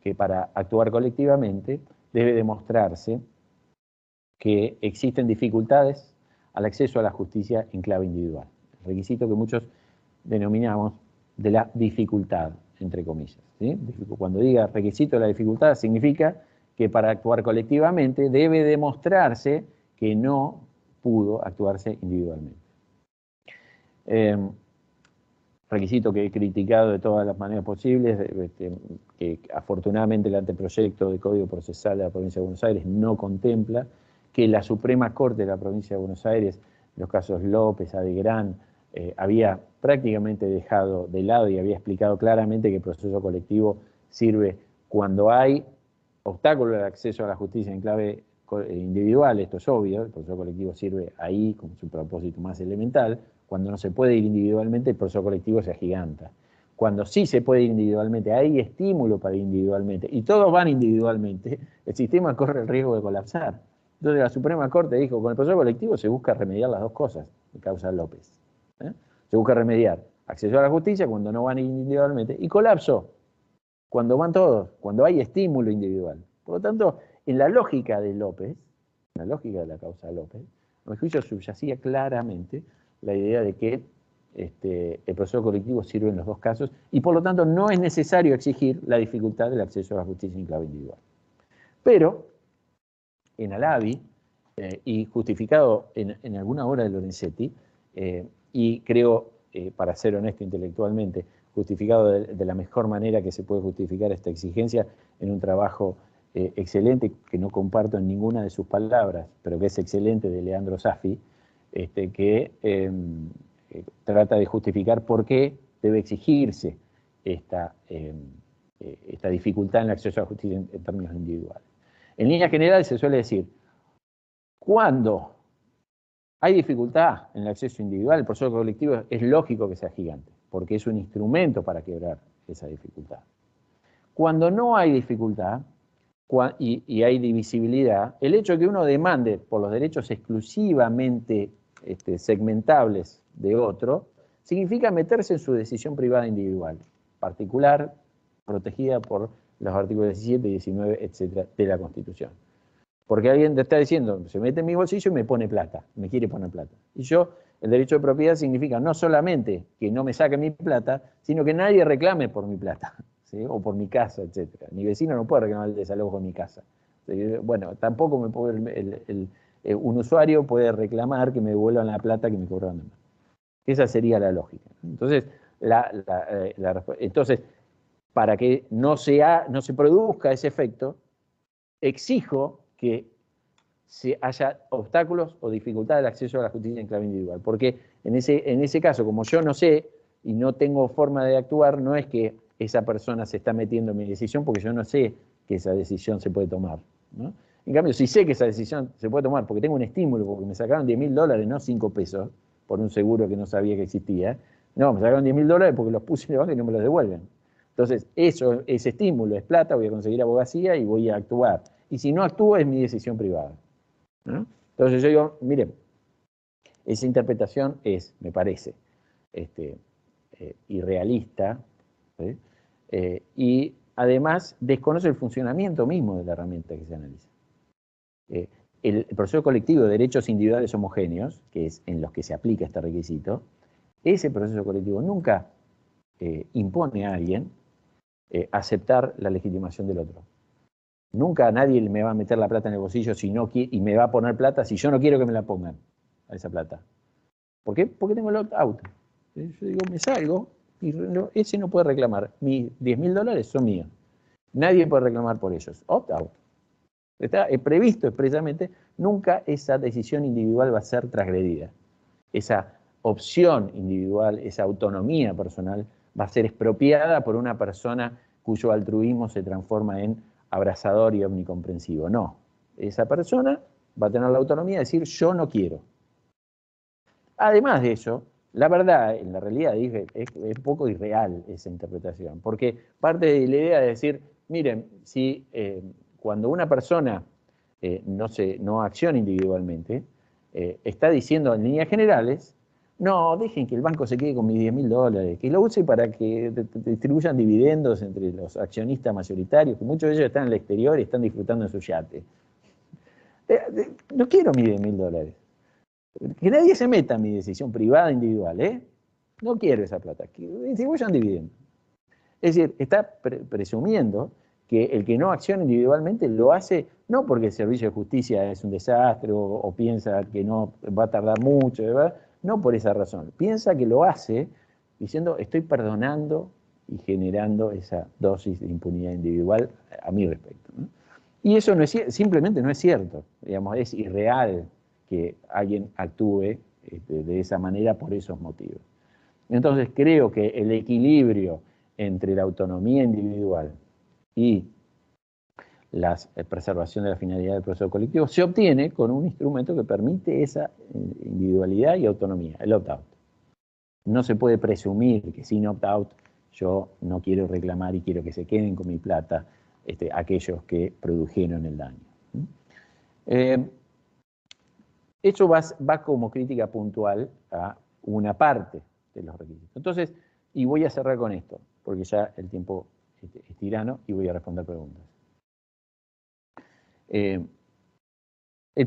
S3: que para actuar colectivamente debe demostrarse que existen dificultades al acceso a la justicia en clave individual. El requisito que muchos denominamos de la dificultad, entre comillas, ¿sí? Cuando diga requisito de la dificultad, significa que para actuar colectivamente debe demostrarse que no pudo actuarse individualmente. Requisito que he criticado de todas las maneras posibles, que afortunadamente el anteproyecto de Código Procesal de la Provincia de Buenos Aires no contempla, que la Suprema Corte de la Provincia de Buenos Aires, en los casos López, Adegrán, había prácticamente dejado de lado y había explicado claramente que el proceso colectivo sirve cuando hay obstáculos al acceso a la justicia en clave individual, esto es obvio, el proceso colectivo sirve ahí con su propósito más elemental. Cuando no se puede ir individualmente, el proceso colectivo se agiganta. Cuando sí se puede ir individualmente, hay estímulo para ir individualmente, y todos van individualmente, el sistema corre el riesgo de colapsar. Entonces la Suprema Corte dijo, con el proceso colectivo se busca remediar las dos cosas, de causa López. Se busca remediar acceso a la justicia cuando no van individualmente, y colapso cuando van todos, cuando hay estímulo individual. Por lo tanto, en la lógica de López, en la lógica de la causa López, a mi juicio subyacía claramente la idea de que el proceso colectivo sirve en los dos casos y por lo tanto no es necesario exigir la dificultad del acceso a la justicia en clave individual. Pero en Alavi, y justificado en alguna obra de Lorenzetti, y creo, para ser honesto intelectualmente, justificado de la mejor manera que se puede justificar esta exigencia en un trabajo excelente, que no comparto en ninguna de sus palabras, pero que es excelente, de Leandro Saffi, que trata de justificar por qué debe exigirse esta dificultad en el acceso a la justicia en términos individuales. En líneas generales se suele decir, cuando hay dificultad en el acceso individual, el proceso colectivo es lógico que sea gigante, porque es un instrumento para quebrar esa dificultad. Cuando no hay dificultad y hay divisibilidad, el hecho de que uno demande por los derechos exclusivamente segmentables de otro, significa meterse en su decisión privada individual, particular, protegida por los artículos 17, 19, etcétera, de la Constitución. Porque alguien te está diciendo, se mete en mi bolsillo y me pone plata, me quiere poner plata. Y yo, el derecho de propiedad significa no solamente que no me saque mi plata, sino que nadie reclame por mi plata, ¿sí? O por mi casa, etcétera. Mi vecino no puede reclamar el desalojo de mi casa. Bueno, tampoco me puede, un usuario puede reclamar que me devuelvan la plata que me cobraron de más. Esa sería la lógica. Entonces, entonces, para que no se produzca ese efecto, exijo que haya obstáculos o dificultades de acceso a la justicia en clave individual. Porque en ese caso, como yo no sé y no tengo forma de actuar, no es que esa persona se está metiendo en mi decisión, porque yo no sé que esa decisión se puede tomar, ¿no? En cambio, si sé que esa decisión se puede tomar porque tengo un estímulo, porque me sacaron $10.000, no 5 pesos, por un seguro que no sabía que existía, no, me sacaron $10.000 porque los puse en el banco y no me los devuelven. Entonces, ese estímulo es plata, voy a conseguir abogacía y voy a actuar. Y si no actúo, es mi decisión privada, ¿no? Entonces yo digo, miren, esa interpretación me parece, irrealista, ¿sí? Y además desconoce el funcionamiento mismo de la herramienta que se analiza. El proceso colectivo de derechos individuales homogéneos, que es en los que se aplica este requisito, ese proceso colectivo nunca impone a alguien aceptar la legitimación del otro. Nunca nadie me va a meter la plata en el bolsillo y me va a poner plata si yo no quiero que me la pongan a esa plata. ¿Por qué? Porque tengo el opt-out. Yo digo, me salgo y ese no puede reclamar. Mis $10.000 son míos. Nadie puede reclamar por ellos. Opt-out. Está previsto expresamente, nunca esa decisión individual va a ser transgredida. Esa opción individual, esa autonomía personal va a ser expropiada por una persona cuyo altruismo se transforma en abrazador y omnicomprensivo. No, esa persona va a tener la autonomía de decir yo no quiero. Además de eso, la verdad, en la realidad es un poco irreal esa interpretación, porque parte de la idea de decir, miren, si cuando una persona no acciona individualmente, está diciendo en líneas generales, no, dejen que el banco se quede con mis $10.000, que lo use para que distribuyan dividendos entre los accionistas mayoritarios, que muchos de ellos están en el exterior y están disfrutando de su yate. No quiero mis $10.000. Que nadie se meta en mi decisión privada individual, ¿eh? No quiero esa plata, que distribuyan dividendos. Es decir, está presumiendo que el que no acciona individualmente lo hace no porque el servicio de justicia es un desastre o piensa que no va a tardar mucho, ¿verdad? No por esa razón. Piensa que lo hace diciendo estoy perdonando y generando esa dosis de impunidad individual a mi respecto, ¿no? Y eso simplemente no es cierto, digamos, es irreal que alguien actúe de esa manera por esos motivos. Entonces creo que el equilibrio entre la autonomía individual y la preservación de la finalidad del proceso colectivo se obtiene con un instrumento que permite esa individualidad y autonomía, el opt-out. No se puede presumir que sin opt-out yo no quiero reclamar y quiero que se queden con mi plata aquellos que produjeron el daño. Eso va como crítica puntual a una parte de los requisitos. Entonces, y voy a cerrar con esto, porque ya el tiempo es tirano y voy a responder preguntas. El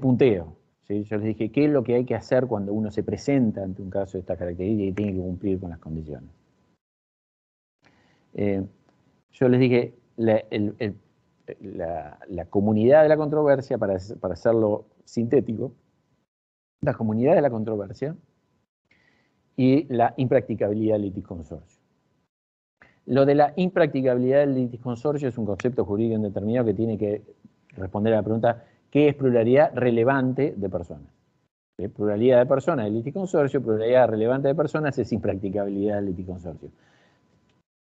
S3: punteo, ¿sí? Yo les dije, ¿qué es lo que hay que hacer cuando uno se presenta ante un caso de esta característica y tiene que cumplir con las condiciones? Yo les dije, la comunidad de la controversia, para hacerlo sintético, la comunidad de la controversia y la impracticabilidad del litisconsorcio. Lo de la impracticabilidad del litisconsorcio es un concepto jurídico indeterminado que tiene que responder a la pregunta ¿qué es pluralidad relevante de personas? Pluralidad de personas del litisconsorcio, pluralidad relevante de personas es impracticabilidad del litisconsorcio.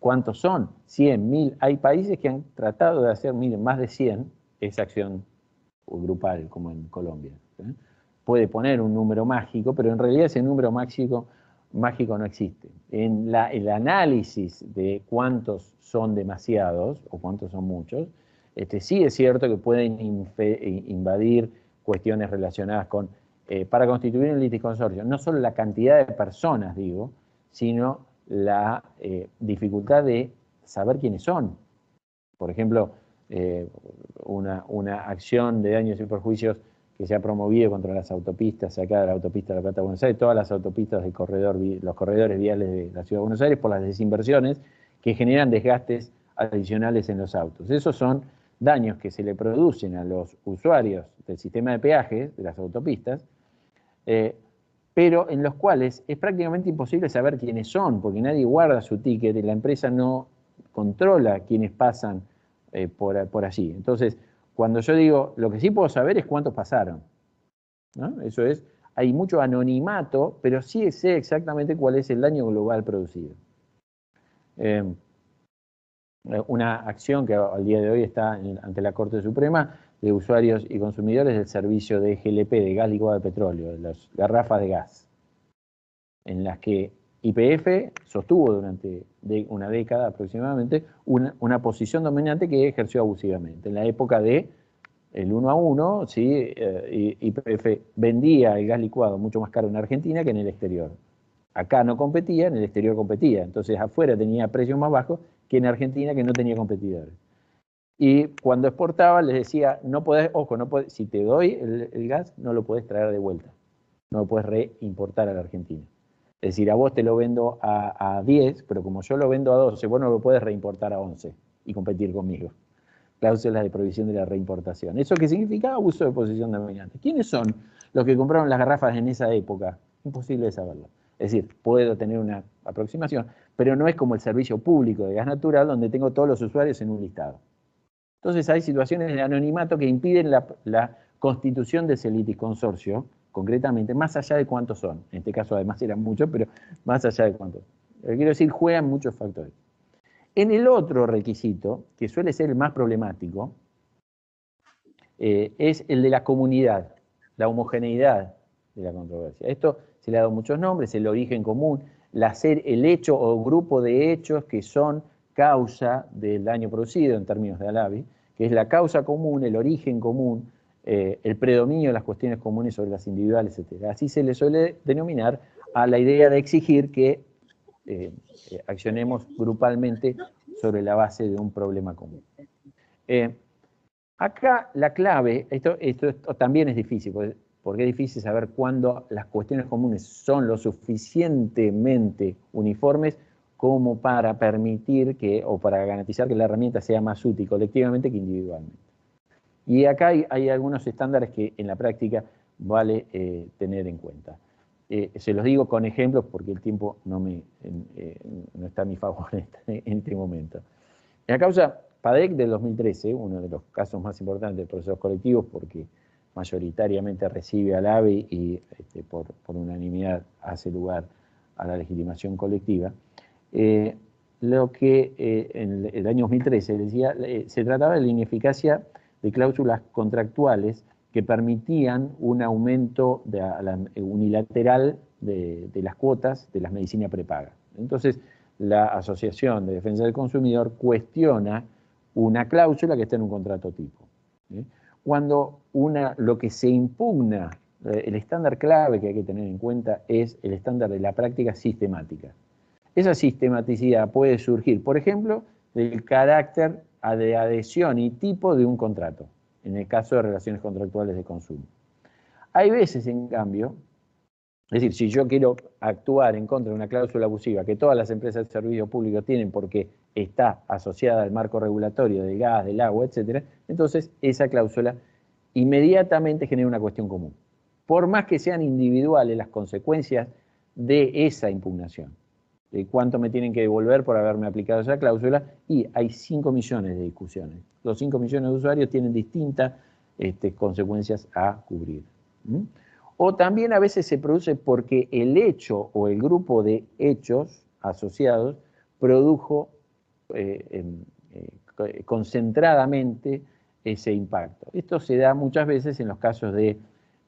S3: ¿Cuántos son? 100, 1000. Hay países que han tratado de hacer, miren, más de 100 esa acción grupal, como en Colombia. Puede poner un número mágico, pero en realidad ese número mágico no existe. En el análisis de cuántos son demasiados o cuántos son muchos, sí es cierto que pueden invadir cuestiones relacionadas con, para constituir un litisconsorcio, no solo la cantidad de personas, digo, sino la dificultad de saber quiénes son. Por ejemplo, una acción de daños y perjuicios que se ha promovido contra las autopistas, acá de la autopista de La Plata a Buenos Aires, todas las autopistas del los corredores viales de la Ciudad de Buenos Aires, por las desinversiones que generan desgastes adicionales en los autos. Esos son daños que se le producen a los usuarios del sistema de peajes de las autopistas, pero en los cuales es prácticamente imposible saber quiénes son, porque nadie guarda su ticket y la empresa no controla quienes pasan por allí. Entonces, cuando yo digo, lo que sí puedo saber es cuántos pasaron, ¿no? Eso es, hay mucho anonimato, pero sí sé exactamente cuál es el daño global producido. Una acción que al día de hoy está ante la Corte Suprema de usuarios y consumidores del servicio de GLP, de gas licuado de petróleo, de las garrafas de gas, en las que YPF sostuvo durante una década aproximadamente una posición dominante que ejerció abusivamente. En la época de el 1 a 1, ¿sí? YPF vendía el gas licuado mucho más caro en Argentina que en el exterior. Acá no competía, en el exterior competía. Entonces afuera tenía precios más bajos que en Argentina, que no tenía competidores. Y cuando exportaba les decía, no podés, ojo, no podés, si te doy el gas, no lo podés traer de vuelta. No lo podés reimportar a la Argentina. Es decir, a vos te lo vendo a 10, pero como yo lo vendo a 12, vos no lo podés reimportar a 11 y competir conmigo. Cláusulas de prohibición de la reimportación. ¿Eso qué significa? Abuso de posición dominante. ¿Quiénes son los que compraron las garrafas en esa época? Imposible saberlo. Es decir, puedo tener una aproximación, pero no es como el servicio público de gas natural donde tengo todos los usuarios en un listado. Entonces hay situaciones de anonimato que impiden la constitución de ese litisconsorcio, concretamente, más allá de cuántos son. En este caso además eran muchos, pero más allá de cuántos. Quiero decir, juegan muchos factores. En el otro requisito, que suele ser el más problemático, es el de la comunidad, la homogeneidad de la controversia. Esto se le ha dado muchos nombres, el origen común, el hecho o grupo de hechos que son causa del daño producido en términos de Alavi, que es la causa común, el origen común, el predominio de las cuestiones comunes sobre las individuales, etc. Así se le suele denominar a la idea de exigir que accionemos grupalmente sobre la base de un problema común. Acá la clave, esto también es difícil, porque es difícil saber cuándo las cuestiones comunes son lo suficientemente uniformes como para permitir o para garantizar que la herramienta sea más útil colectivamente que individualmente. Y acá hay algunos estándares que en la práctica vale tener en cuenta. Se los digo con ejemplos porque el tiempo no está a mi favor en este momento. En la causa PADEC del 2013, uno de los casos más importantes de procesos colectivos porque mayoritariamente recibe al AVE y por unanimidad hace lugar a la legitimación colectiva, lo que en el año 2013 decía, se trataba de la ineficacia de cláusulas contractuales que permitían un aumento unilateral de las cuotas de las medicinas prepagas. Entonces, la Asociación de Defensa del Consumidor cuestiona una cláusula que está en un contrato tipo. Cuando lo que se impugna, el estándar clave que hay que tener en cuenta es el estándar de la práctica sistemática. Esa sistematicidad puede surgir, por ejemplo, del carácter de adhesión y tipo de un contrato, en el caso de relaciones contractuales de consumo. Hay veces, en cambio, es decir, si yo quiero actuar en contra de una cláusula abusiva que todas las empresas de servicio público tienen porque está asociada al marco regulatorio del gas, del agua, etc., entonces esa cláusula inmediatamente genera una cuestión común. Por más que sean individuales las consecuencias de esa impugnación, de cuánto me tienen que devolver por haberme aplicado esa cláusula, y hay 5 millones de discusiones. Los 5 millones de usuarios tienen distintas consecuencias a cubrir. O también a veces se produce porque el hecho o el grupo de hechos asociados produjo concentradamente ese impacto. Esto se da muchas veces en los casos de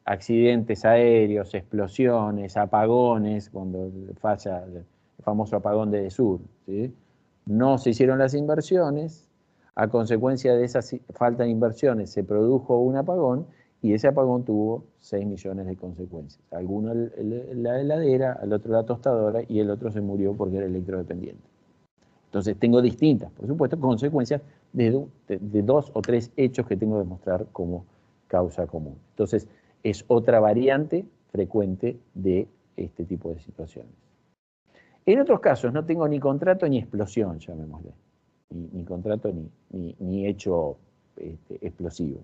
S3: accidentes aéreos, explosiones, apagones, cuando falla el famoso apagón de Edesur, ¿sí? No se hicieron las inversiones, a consecuencia de esa falta de inversiones se produjo un apagón, y ese apagón tuvo 6 millones de consecuencias. Alguno la heladera, al otro la tostadora, y el otro se murió porque era electrodependiente. Entonces tengo distintas, por supuesto, consecuencias de 2 o 3 hechos que tengo que demostrar como causa común. Entonces es otra variante frecuente de este tipo de situaciones. En otros casos no tengo ni contrato ni explosión, llamémosle. Ni contrato ni hecho explosivo.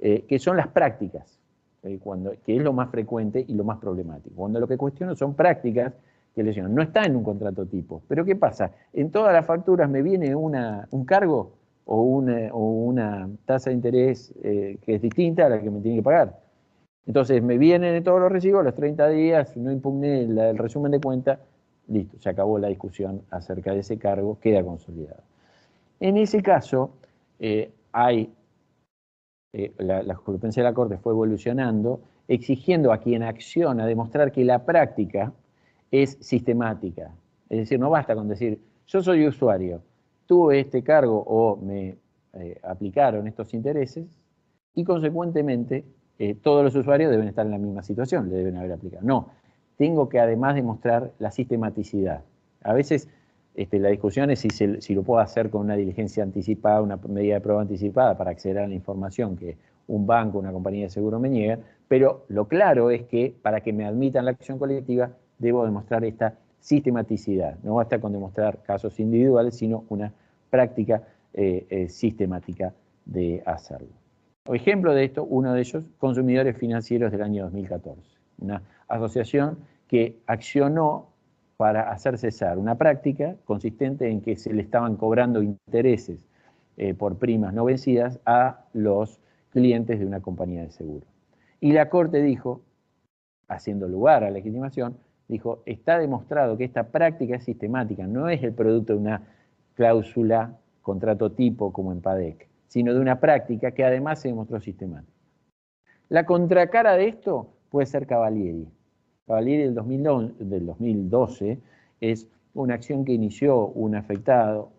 S3: Que son las prácticas, que es lo más frecuente y lo más problemático. Cuando lo que cuestiono son prácticas que lesionan. No está en un contrato tipo. Pero ¿qué pasa? En todas las facturas me viene un cargo o una tasa de interés que es distinta a la que me tiene que pagar. Entonces me vienen de todos los recibos, a los 30 días, no impugné el resumen de cuenta, listo, se acabó la discusión acerca de ese cargo, queda consolidado. En ese caso, la jurisprudencia de la Corte fue evolucionando, exigiendo a quien acciona demostrar que la práctica es sistemática. Es decir, no basta con decir, yo soy usuario, tuve este cargo o me aplicaron estos intereses y consecuentemente todos los usuarios deben estar en la misma situación, le deben haber aplicado. No, tengo que además demostrar la sistematicidad. A veces la discusión es si lo puedo hacer con una diligencia anticipada, una medida de prueba anticipada para acceder a la información que un banco, una compañía de seguro me niega, pero lo claro es que para que me admitan la acción colectiva debo demostrar esta sistematicidad. No basta con demostrar casos individuales, sino una práctica sistemática de hacerlo. Ejemplo de esto, uno de ellos, Consumidores Financieros del año 2014, una asociación que accionó para hacer cesar una práctica consistente en que se le estaban cobrando intereses por primas no vencidas a los clientes de una compañía de seguro. Y la Corte dijo, haciendo lugar a la legitimación, dijo, está demostrado que esta práctica es sistemática, no es el producto de una cláusula contrato tipo como en PADEC, sino de una práctica que además se demostró sistemática. La contracara de esto puede ser Cavalieri. Cavalieri del 2012 es una acción que inició un afectado,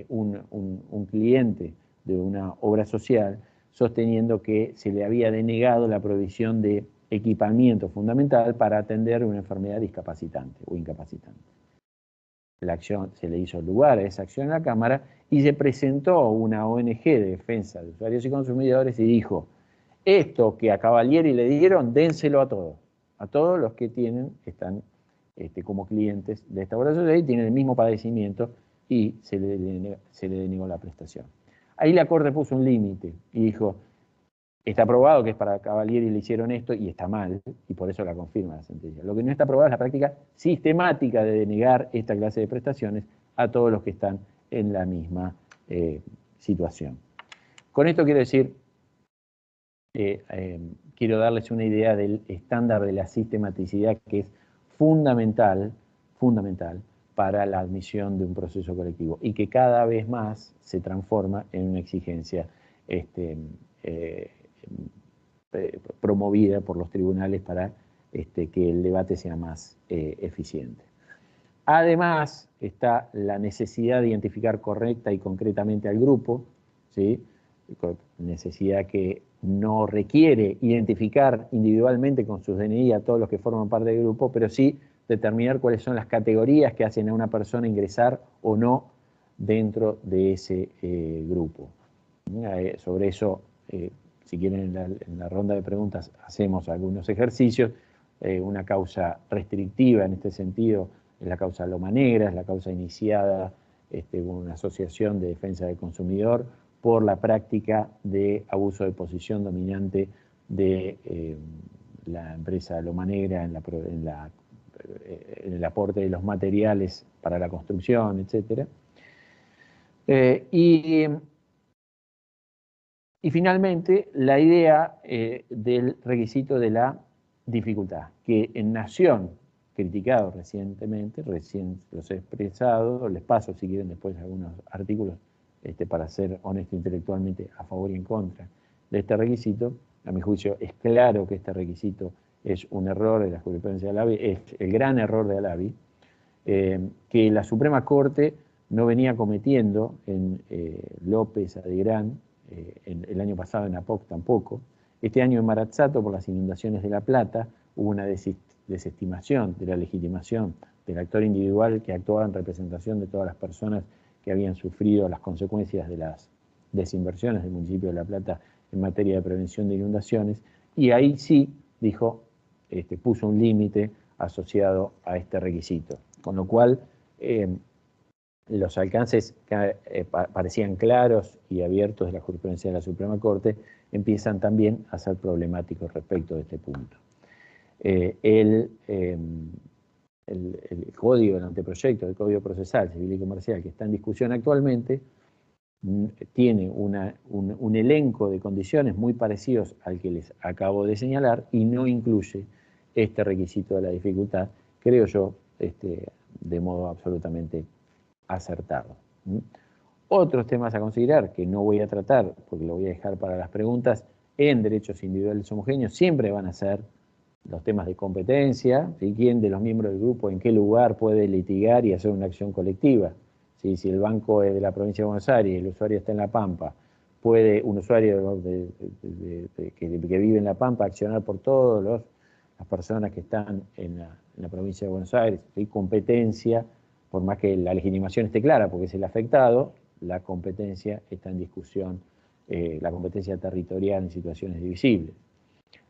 S3: un cliente de una obra social, sosteniendo que se le había denegado la provisión de equipamiento fundamental para atender una enfermedad discapacitante o incapacitante. La acción, se le hizo lugar a esa acción en la Cámara y se presentó una ONG de defensa de usuarios y consumidores y dijo, esto que a Cavalieri le dieron, dénselo a todos los que están como clientes de esta obra social y tienen el mismo padecimiento y se le denegó la prestación. Ahí la Corte puso un límite y dijo, está probado que es para Cavalieri le hicieron esto y está mal, y por eso la confirma la sentencia. Lo que no está probado es la práctica sistemática de denegar esta clase de prestaciones a todos los que están en la misma situación. Con esto quiero decir, quiero darles una idea del estándar de la sistematicidad que es fundamental para la admisión de un proceso colectivo y que cada vez más se transforma en una exigencia promovida por los tribunales para que el debate sea más eficiente. Además, está la necesidad de identificar correcta y concretamente al grupo, ¿sí? Necesidad que no requiere identificar individualmente con sus DNI a todos los que forman parte del grupo, pero sí determinar cuáles son las categorías que hacen a una persona ingresar o no dentro de ese grupo. Sobre eso, si quieren en la ronda de preguntas hacemos algunos ejercicios. Una causa restrictiva en este sentido es la causa Loma Negra, es la causa iniciada por una asociación de defensa del consumidor por la práctica de abuso de posición dominante de la empresa Loma Negra en el aporte de los materiales para la construcción, etc. Y finalmente, la idea del requisito de la dificultad, que en Nación, criticado recientemente, recién los he expresado, les paso si quieren después algunos artículos para ser honesto intelectualmente a favor y en contra de este requisito. A mi juicio es claro que este requisito es un error de la jurisprudencia de Alavi, es el gran error de Alavi, que la Suprema Corte no venía cometiendo en López, Adegrán, el año pasado en APOC tampoco. Este año en Marazzato, por las inundaciones de La Plata, hubo una desestimación de la legitimación del actor individual que actuaba en representación de todas las personas que habían sufrido las consecuencias de las desinversiones del municipio de La Plata en materia de prevención de inundaciones, y ahí sí, dijo, puso un límite asociado a este requisito, con lo cual los alcances que parecían claros y abiertos de la jurisprudencia de la Suprema Corte empiezan también a ser problemáticos respecto de este punto. el código, el anteproyecto del Código Procesal Civil y Comercial que está en discusión actualmente, tiene un elenco de condiciones muy parecidos al que les acabo de señalar y no incluye este requisito de la dificultad, creo yo, de modo absolutamente acertado. Otros temas a considerar que no voy a tratar, porque lo voy a dejar para las preguntas, en derechos individuales homogéneos siempre van a ser los temas de competencia, ¿sí? ¿Quién de los miembros del grupo en qué lugar puede litigar y hacer una acción colectiva? ¿Sí? Si el banco es de la provincia de Buenos Aires y el usuario está en La Pampa, ¿puede un usuario que vive en La Pampa accionar por todas las personas que están en la provincia de Buenos Aires? ¿Sí? Competencia, por más que la legitimación esté clara, porque es el afectado, la competencia está en discusión, la competencia territorial en situaciones divisibles.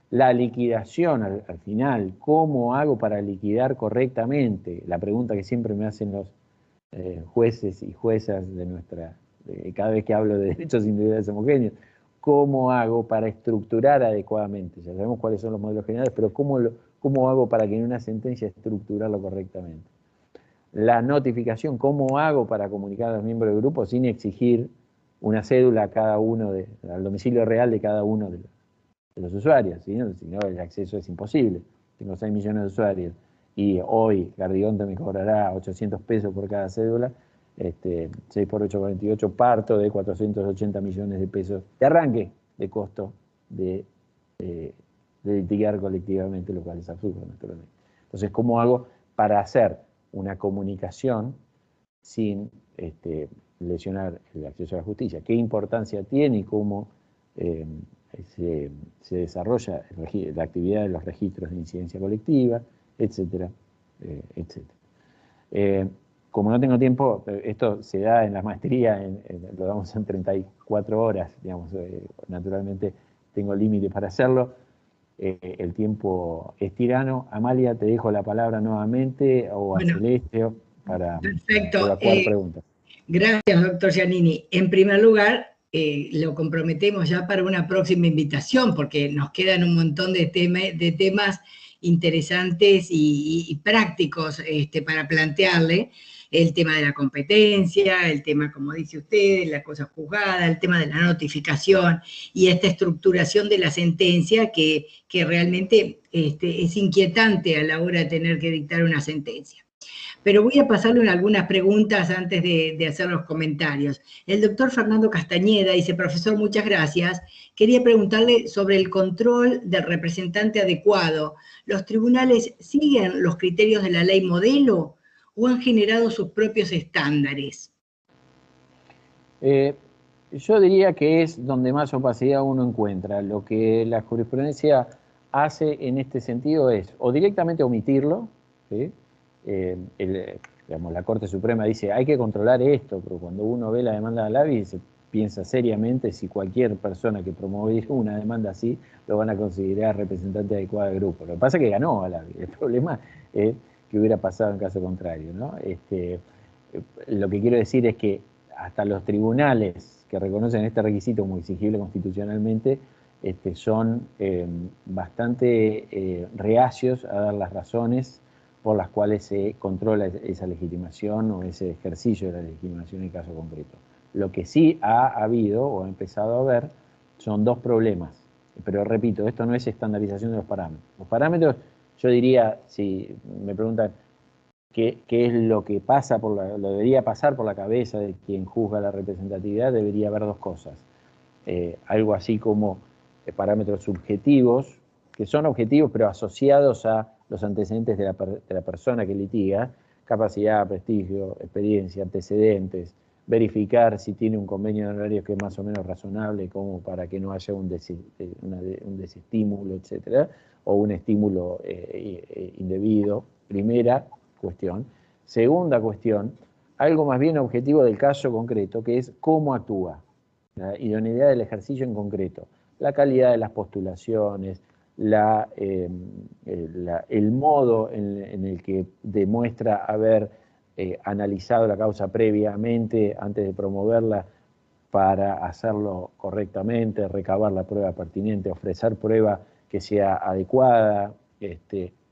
S3: La liquidación al final, ¿cómo hago para liquidar correctamente? La pregunta que siempre me hacen los jueces y juezas cada vez que hablo de derechos individuales homogéneos, ¿cómo hago para estructurar adecuadamente? Ya sabemos cuáles son los modelos generales, pero ¿cómo hago para que en una sentencia estructurarlo correctamente? La notificación, ¿cómo hago para comunicar a los miembros del grupo sin exigir una cédula a cada uno, al domicilio real de cada uno de los usuarios? ¿Sí? Si no, el acceso es imposible. Tengo 6 millones de usuarios y hoy Gardigonte me cobrará 800 pesos por cada cédula, 6 por 8, 48, parto de 480 millones de pesos de arranque de costo de litigar colectivamente, lo cual es absurdo, naturalmente. Entonces, ¿cómo hago para hacer una comunicación sin lesionar el acceso a la justicia? ¿Qué importancia tiene y cómo se desarrolla la actividad de los registros de incidencia colectiva, etcétera, etcétera? Como no tengo tiempo, esto se da en la maestría, lo damos en 34 horas, digamos, naturalmente tengo límite para hacerlo. El tiempo es tirano. Amalia, te dejo la palabra nuevamente, o a Celeste, para evacuar preguntas.
S2: Gracias, doctor Giannini. En primer lugar, lo comprometemos ya para una próxima invitación, porque nos quedan un montón de temas interesantes y prácticos para plantearle. El tema de la competencia, el tema, como dice usted, la cosa juzgada, el tema de la notificación y esta estructuración de la sentencia que realmente es inquietante a la hora de tener que dictar una sentencia. Pero voy a pasarle algunas preguntas antes de hacer los comentarios. El doctor Fernando Castañeda dice: profesor, muchas gracias. Quería preguntarle sobre el control del representante adecuado. ¿Los tribunales siguen los criterios de la ley modelo o han generado sus propios estándares?
S3: Yo diría que es donde más opacidad uno encuentra. Lo que la jurisprudencia hace en este sentido es o directamente omitirlo, ¿sí? La Corte Suprema dice hay que controlar esto, pero cuando uno ve la demanda de Alavi se piensa seriamente si cualquier persona que promueve una demanda así lo van a considerar representante adecuado del grupo. Lo que pasa es que ganó Alavi, el problema es que hubiera pasado en caso contrario, ¿no? Lo que quiero decir es que hasta los tribunales que reconocen este requisito como exigible constitucionalmente son bastante reacios a dar las razones por las cuales se controla esa legitimación o ese ejercicio de la legitimación en caso concreto. Lo que sí ha habido o ha empezado a haber son dos problemas, pero repito, esto no es estandarización de los parámetros. Los parámetros, yo diría, si me preguntan qué es lo que pasa lo debería pasar por la cabeza de quien juzga la representatividad, debería haber dos cosas. Algo así como parámetros subjetivos, que son objetivos pero asociados a los antecedentes de la persona que litiga, capacidad, prestigio, experiencia, antecedentes, verificar si tiene un convenio de honorarios que es más o menos razonable como para que no haya un desestímulo, etcétera, o un estímulo indebido. Primera cuestión. Segunda cuestión, algo más bien objetivo del caso concreto, que es cómo actúa, la idoneidad del ejercicio en concreto, la calidad de las postulaciones, el modo en el que demuestra haber analizado la causa previamente antes de promoverla para hacerlo correctamente, recabar la prueba pertinente, ofrecer prueba que sea adecuada.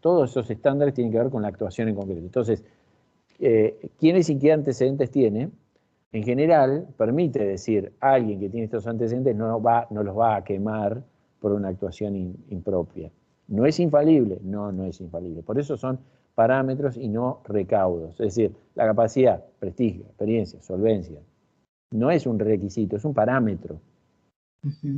S3: todos esos estándares tienen que ver con la actuación en concreto. Entonces, ¿quiénes y qué antecedentes tiene? En general, permite decir, alguien que tiene estos antecedentes no los va a quemar por una actuación impropia. ¿No es infalible? No, no es infalible. Por eso son parámetros y no recaudos. Es decir, la capacidad, prestigio, experiencia, solvencia, no es un requisito, es un parámetro.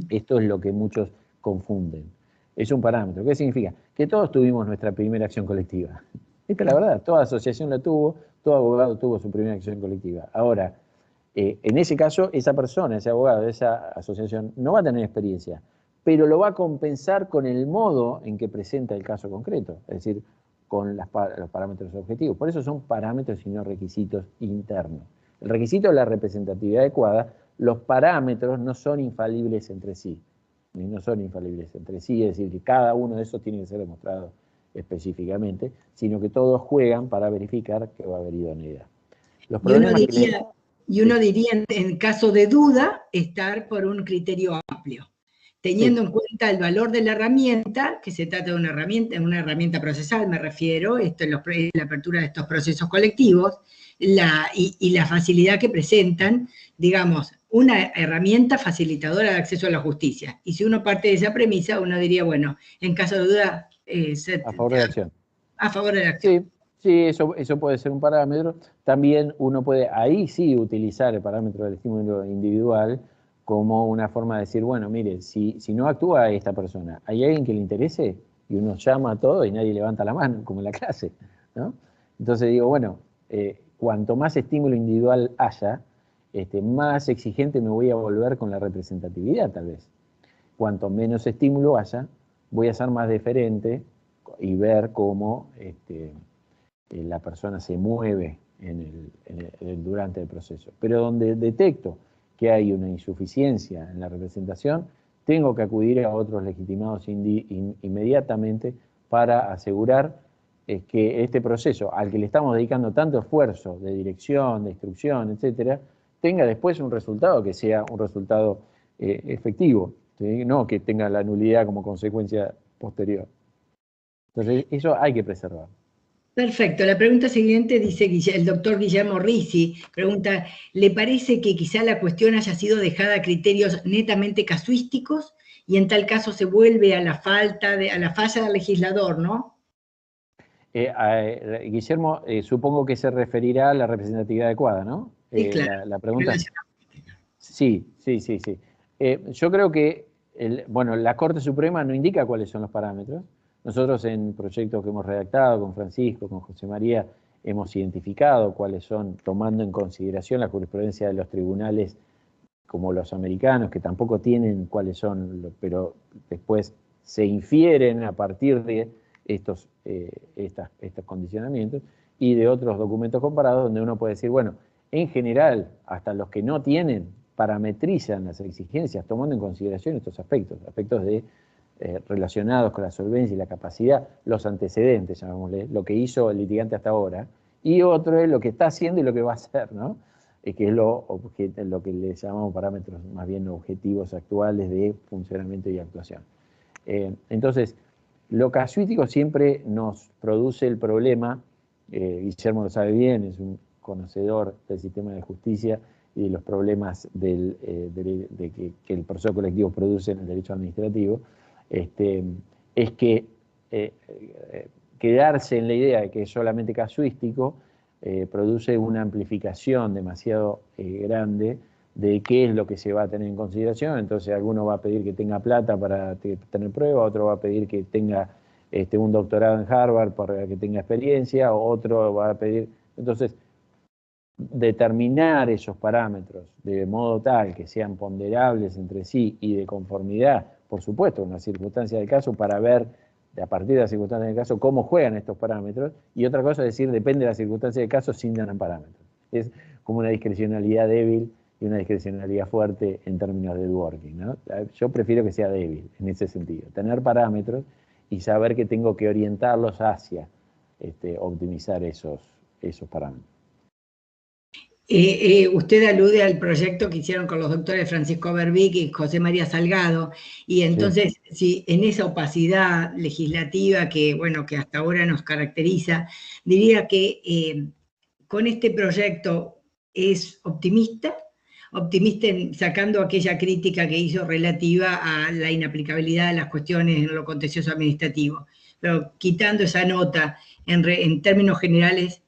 S3: Esto es lo que muchos confunden. Es un parámetro. ¿Qué significa? Que todos tuvimos nuestra primera acción colectiva. Esta es la verdad, toda asociación la tuvo, todo abogado tuvo su primera acción colectiva. Ahora, en ese caso, esa persona, ese abogado, esa asociación, no va a tener experiencia, pero lo va a compensar con el modo en que presenta el caso concreto, es decir, con los parámetros objetivos. Por eso son parámetros y no requisitos internos. El requisito es la representatividad adecuada, los parámetros no son infalibles entre sí. No son infalibles entre sí, es decir, que cada uno de esos tiene que ser demostrado específicamente, sino que todos juegan para verificar que va a haber idoneidad. Los problemas
S2: uno diría, en caso de duda, estar por un criterio amplio, teniendo en cuenta el valor de la herramienta, que se trata de una herramienta procesal, me refiero, esto es la apertura de estos procesos colectivos, y la facilidad que presentan, digamos, una herramienta facilitadora de acceso a la justicia. Y si uno parte de esa premisa, uno diría, bueno, en caso de duda...
S3: a favor de la acción.
S2: A favor de la acción.
S3: Sí, eso puede ser un parámetro. También uno puede, ahí sí, utilizar el parámetro del estímulo individual como una forma de decir, bueno, mire, si no actúa esta persona, ¿hay alguien que le interese? Y uno llama a todo y nadie levanta la mano, como en la clase, ¿no? Entonces digo, bueno, cuanto más estímulo individual haya, más exigente me voy a volver con la representatividad, tal vez. Cuanto menos estímulo haya, voy a ser más deferente y ver cómo la persona se mueve durante el proceso. Pero donde detecto que hay una insuficiencia en la representación, tengo que acudir a otros legitimados inmediatamente para asegurar que este proceso, al que le estamos dedicando tanto esfuerzo de dirección, de instrucción, etcétera, tenga después un resultado que sea un resultado efectivo, ¿sí? No que tenga la nulidad como consecuencia posterior. Entonces, eso hay que preservar.
S2: Perfecto. La pregunta siguiente dice el doctor Guillermo Risi, pregunta, ¿le parece que quizá la cuestión haya sido dejada a criterios netamente casuísticos y en tal caso se vuelve a la falla del legislador, ¿no?
S3: Guillermo, supongo que se referirá a la representatividad adecuada, ¿no?
S2: Sí, claro.
S3: La pregunta. Sí. Yo creo que, la Corte Suprema no indica cuáles son los parámetros. Nosotros en proyectos que hemos redactado con Francisco, con José María, hemos identificado cuáles son, tomando en consideración la jurisprudencia de los tribunales como los americanos, que tampoco tienen cuáles son, pero después se infieren a partir de estos condicionamientos, y de otros documentos comparados donde uno puede decir, bueno, en general, hasta los que no tienen, parametrizan las exigencias tomando en consideración estos aspectos relacionados con la solvencia y la capacidad, los antecedentes, llamémosle, lo que hizo el litigante hasta ahora, y otro es lo que está haciendo y lo que va a hacer, ¿no? Que es lo que le llamamos parámetros más bien objetivos actuales de funcionamiento y actuación. Entonces, lo casuístico siempre nos produce el problema, Guillermo lo sabe bien, es un conocedor del sistema de justicia y de los problemas que el proceso colectivo produce en el derecho administrativo, es que quedarse en la idea de que es solamente casuístico produce una amplificación demasiado grande de qué es lo que se va a tener en consideración. Entonces alguno va a pedir que tenga plata para tener prueba, otro va a pedir que tenga un doctorado en Harvard para que tenga experiencia, o otro va a pedir... Entonces, determinar esos parámetros de modo tal que sean ponderables entre sí y de conformidad, por supuesto, en las circunstancias del caso, para ver a partir de las circunstancias del caso cómo juegan estos parámetros, y otra cosa es decir, depende de las circunstancias del caso sin dar parámetros. Es como una discrecionalidad débil y una discrecionalidad fuerte en términos de working, ¿no? Yo prefiero que sea débil en ese sentido, tener parámetros y saber que tengo que orientarlos hacia optimizar esos parámetros.
S2: Usted alude al proyecto que hicieron con los doctores Francisco Berbic y José María Salgado, y entonces, si en esa opacidad legislativa que, bueno, que hasta ahora nos caracteriza, diría que con este proyecto es optimista sacando aquella crítica que hizo relativa a la inaplicabilidad de las cuestiones en lo contencioso administrativo, pero quitando esa nota, en términos generales,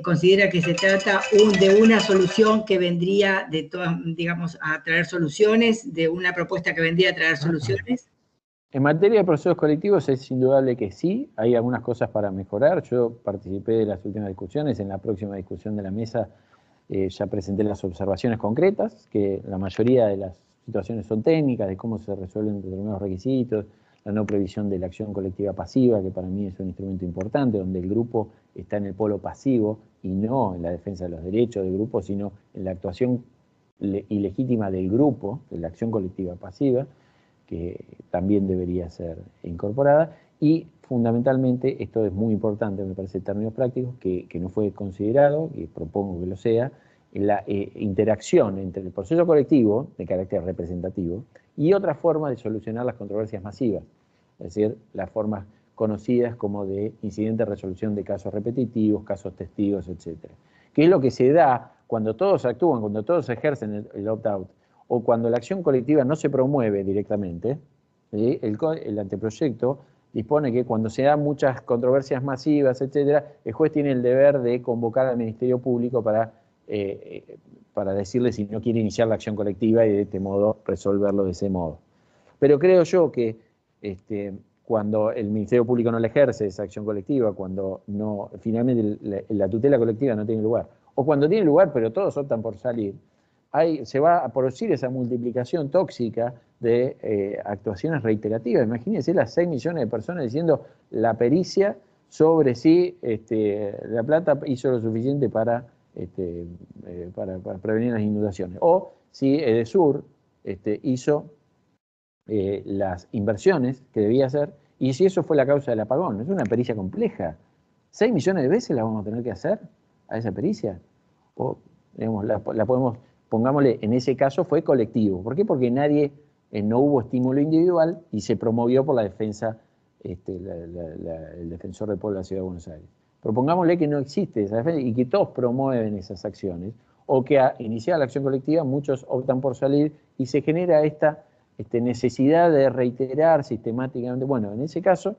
S2: considera que se trata de una solución que vendría de todas, digamos, a traer soluciones, de una propuesta que vendría a traer soluciones.
S3: En materia de procesos colectivos es indudable que sí, hay algunas cosas para mejorar. Yo participé de las últimas discusiones, en la próxima discusión de la mesa ya presenté las observaciones concretas, que la mayoría de las situaciones son técnicas, de cómo se resuelven determinados requisitos, la no previsión de la acción colectiva pasiva, que para mí es un instrumento importante, donde el grupo está en el polo pasivo y no en la defensa de los derechos del grupo, sino en la actuación ilegítima del grupo, de la acción colectiva pasiva, que también debería ser incorporada. Y fundamentalmente, esto es muy importante, me parece, en términos prácticos, que no fue considerado, y propongo que lo sea, la interacción entre el proceso colectivo, de carácter representativo, y otra forma de solucionar las controversias masivas, es decir, las formas conocidas como de incidente de resolución de casos repetitivos, casos testigos, etc. Que es lo que se da cuando todos actúan, cuando todos ejercen el opt-out, o cuando la acción colectiva no se promueve directamente. ¿Sí? El anteproyecto dispone que cuando se dan muchas controversias masivas, etc., el juez tiene el deber de convocar al Ministerio Público para decirle si no quiere iniciar la acción colectiva y de este modo resolverlo de ese modo. Pero creo yo que cuando el Ministerio Público no le ejerce esa acción colectiva, cuando no, finalmente la tutela colectiva no tiene lugar, o cuando tiene lugar pero todos optan por salir, se va a producir esa multiplicación tóxica de actuaciones reiterativas. Imagínense las 6 millones de personas diciendo la pericia sobre si La Plata hizo lo suficiente para prevenir las inundaciones, o si Edesur hizo las inversiones que debía hacer, y si eso fue la causa del apagón. Es una pericia compleja. 6 millones de veces la vamos a tener que hacer a esa pericia. O, digamos, la podemos, pongámosle, en ese caso fue colectivo. ¿Por qué? Porque no hubo estímulo individual y se promovió por la defensa, el defensor del pueblo de la Ciudad de Buenos Aires. Pero pongámosle que no existe esa defensa y que todos promueven esas acciones, o que a iniciar la acción colectiva muchos optan por salir y se genera esta necesidad de reiterar sistemáticamente. Bueno, en ese caso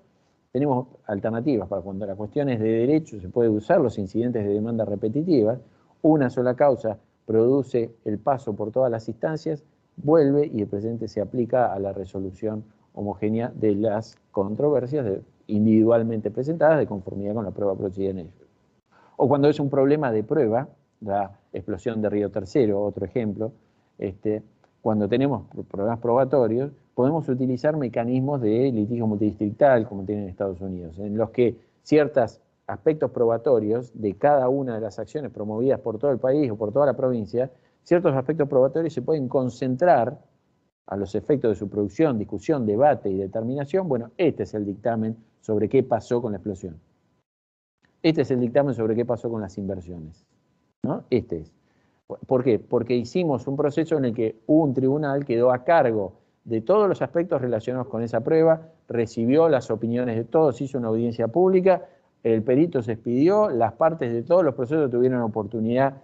S3: tenemos alternativas para cuando la cuestión es de derecho, se puede usar los incidentes de demanda repetitivas, una sola causa produce el paso por todas las instancias, vuelve y el presente se aplica a la resolución homogénea de las controversias individualmente presentadas de conformidad con la prueba procedida en ello. O cuando es un problema de prueba, la explosión de Río Tercero, otro ejemplo, cuando tenemos problemas probatorios, podemos utilizar mecanismos de litigio multidistrital, como tienen en Estados Unidos, en los que ciertos aspectos probatorios de cada una de las acciones promovidas por todo el país o por toda la provincia, ciertos aspectos probatorios se pueden concentrar a los efectos de su producción, discusión, debate y determinación. Bueno, este es el dictamen sobre qué pasó con la explosión. Este es el dictamen sobre qué pasó con las inversiones, ¿no? Este es. ¿Por qué? Porque hicimos un proceso en el que un tribunal quedó a cargo de todos los aspectos relacionados con esa prueba, recibió las opiniones de todos, hizo una audiencia pública, el perito se expidió, las partes de todos los procesos tuvieron oportunidad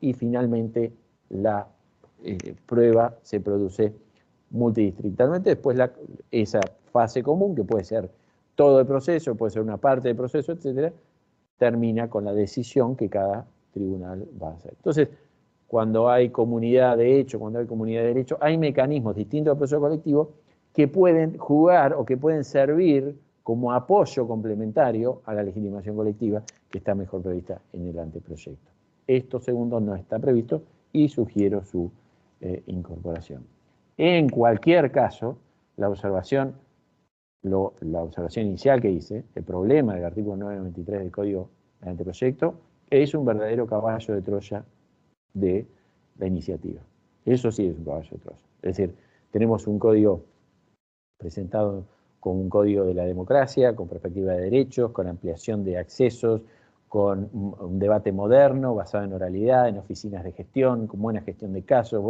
S3: y finalmente la prueba se produce multidistritalmente. Después esa fase común, que puede ser todo el proceso, puede ser una parte del proceso, etcétera, termina con la decisión que cada tribunal va a hacer. Entonces, cuando hay comunidad de hecho, cuando hay comunidad de derecho, hay mecanismos distintos al proceso colectivo que pueden jugar o que pueden servir como apoyo complementario a la legitimación colectiva que está mejor prevista en el anteproyecto. Esto, segundo, no está previsto y sugiero su incorporación. En cualquier caso, la observación inicial que hice, el problema del artículo 993 del Código del Anteproyecto, es un verdadero caballo de Troya de la iniciativa. Eso sí es un caballo de Troya. Es decir, tenemos un código presentado como un código de la democracia, con perspectiva de derechos, con ampliación de accesos, con un debate moderno, basado en oralidad, en oficinas de gestión, con buena gestión de casos,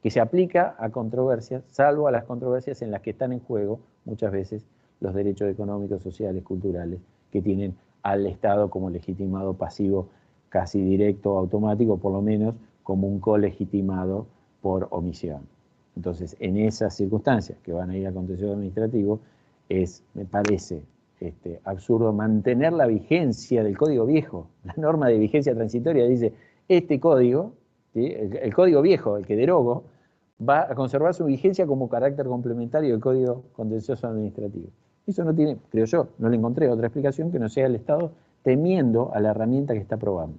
S3: que se aplica a controversias, salvo a las controversias en las que están en juego muchas veces los derechos económicos, sociales, culturales, que tienen al Estado como legitimado pasivo casi directo, automático, por lo menos como un colegitimado por omisión. Entonces, en esas circunstancias que van a ir a contencioso administrativo, me parece absurdo mantener la vigencia del código viejo. La norma de vigencia transitoria dice, este código, ¿sí? el código viejo, el que derogo, va a conservar su vigencia como carácter complementario del código contencioso administrativo. Eso no tiene, creo yo, no le encontré otra explicación que no sea el Estado temiendo a la herramienta que está probando,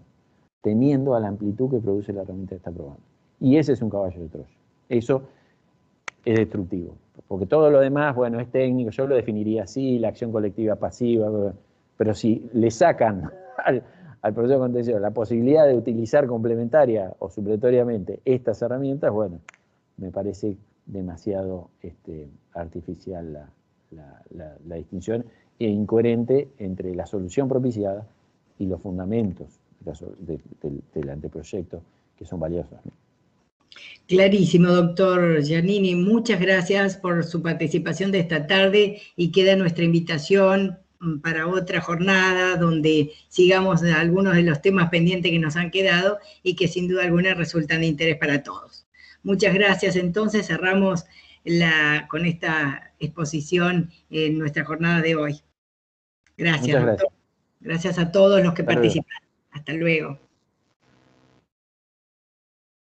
S3: temiendo a la amplitud que produce la herramienta que está probando. Y ese es un caballo de Troya. Eso es destructivo, porque todo lo demás, bueno, es técnico, yo lo definiría así, la acción colectiva pasiva, pero si le sacan al proceso contencioso la posibilidad de utilizar complementaria o supletoriamente estas herramientas, bueno, me parece demasiado artificial la distinción e incoherente entre la solución propiciada y los fundamentos del anteproyecto, que son valiosos.
S2: Clarísimo, doctor Giannini. Muchas gracias por su participación de esta tarde y queda nuestra invitación para otra jornada donde sigamos algunos de los temas pendientes que nos han quedado y que sin duda alguna resultan de interés para todos. Muchas gracias. Entonces cerramos con esta exposición en nuestra jornada de hoy. Gracias,
S3: Muchas
S2: doctor.
S3: Gracias.
S2: Gracias a todos los que
S3: Hasta luego.
S2: participaron. Hasta luego.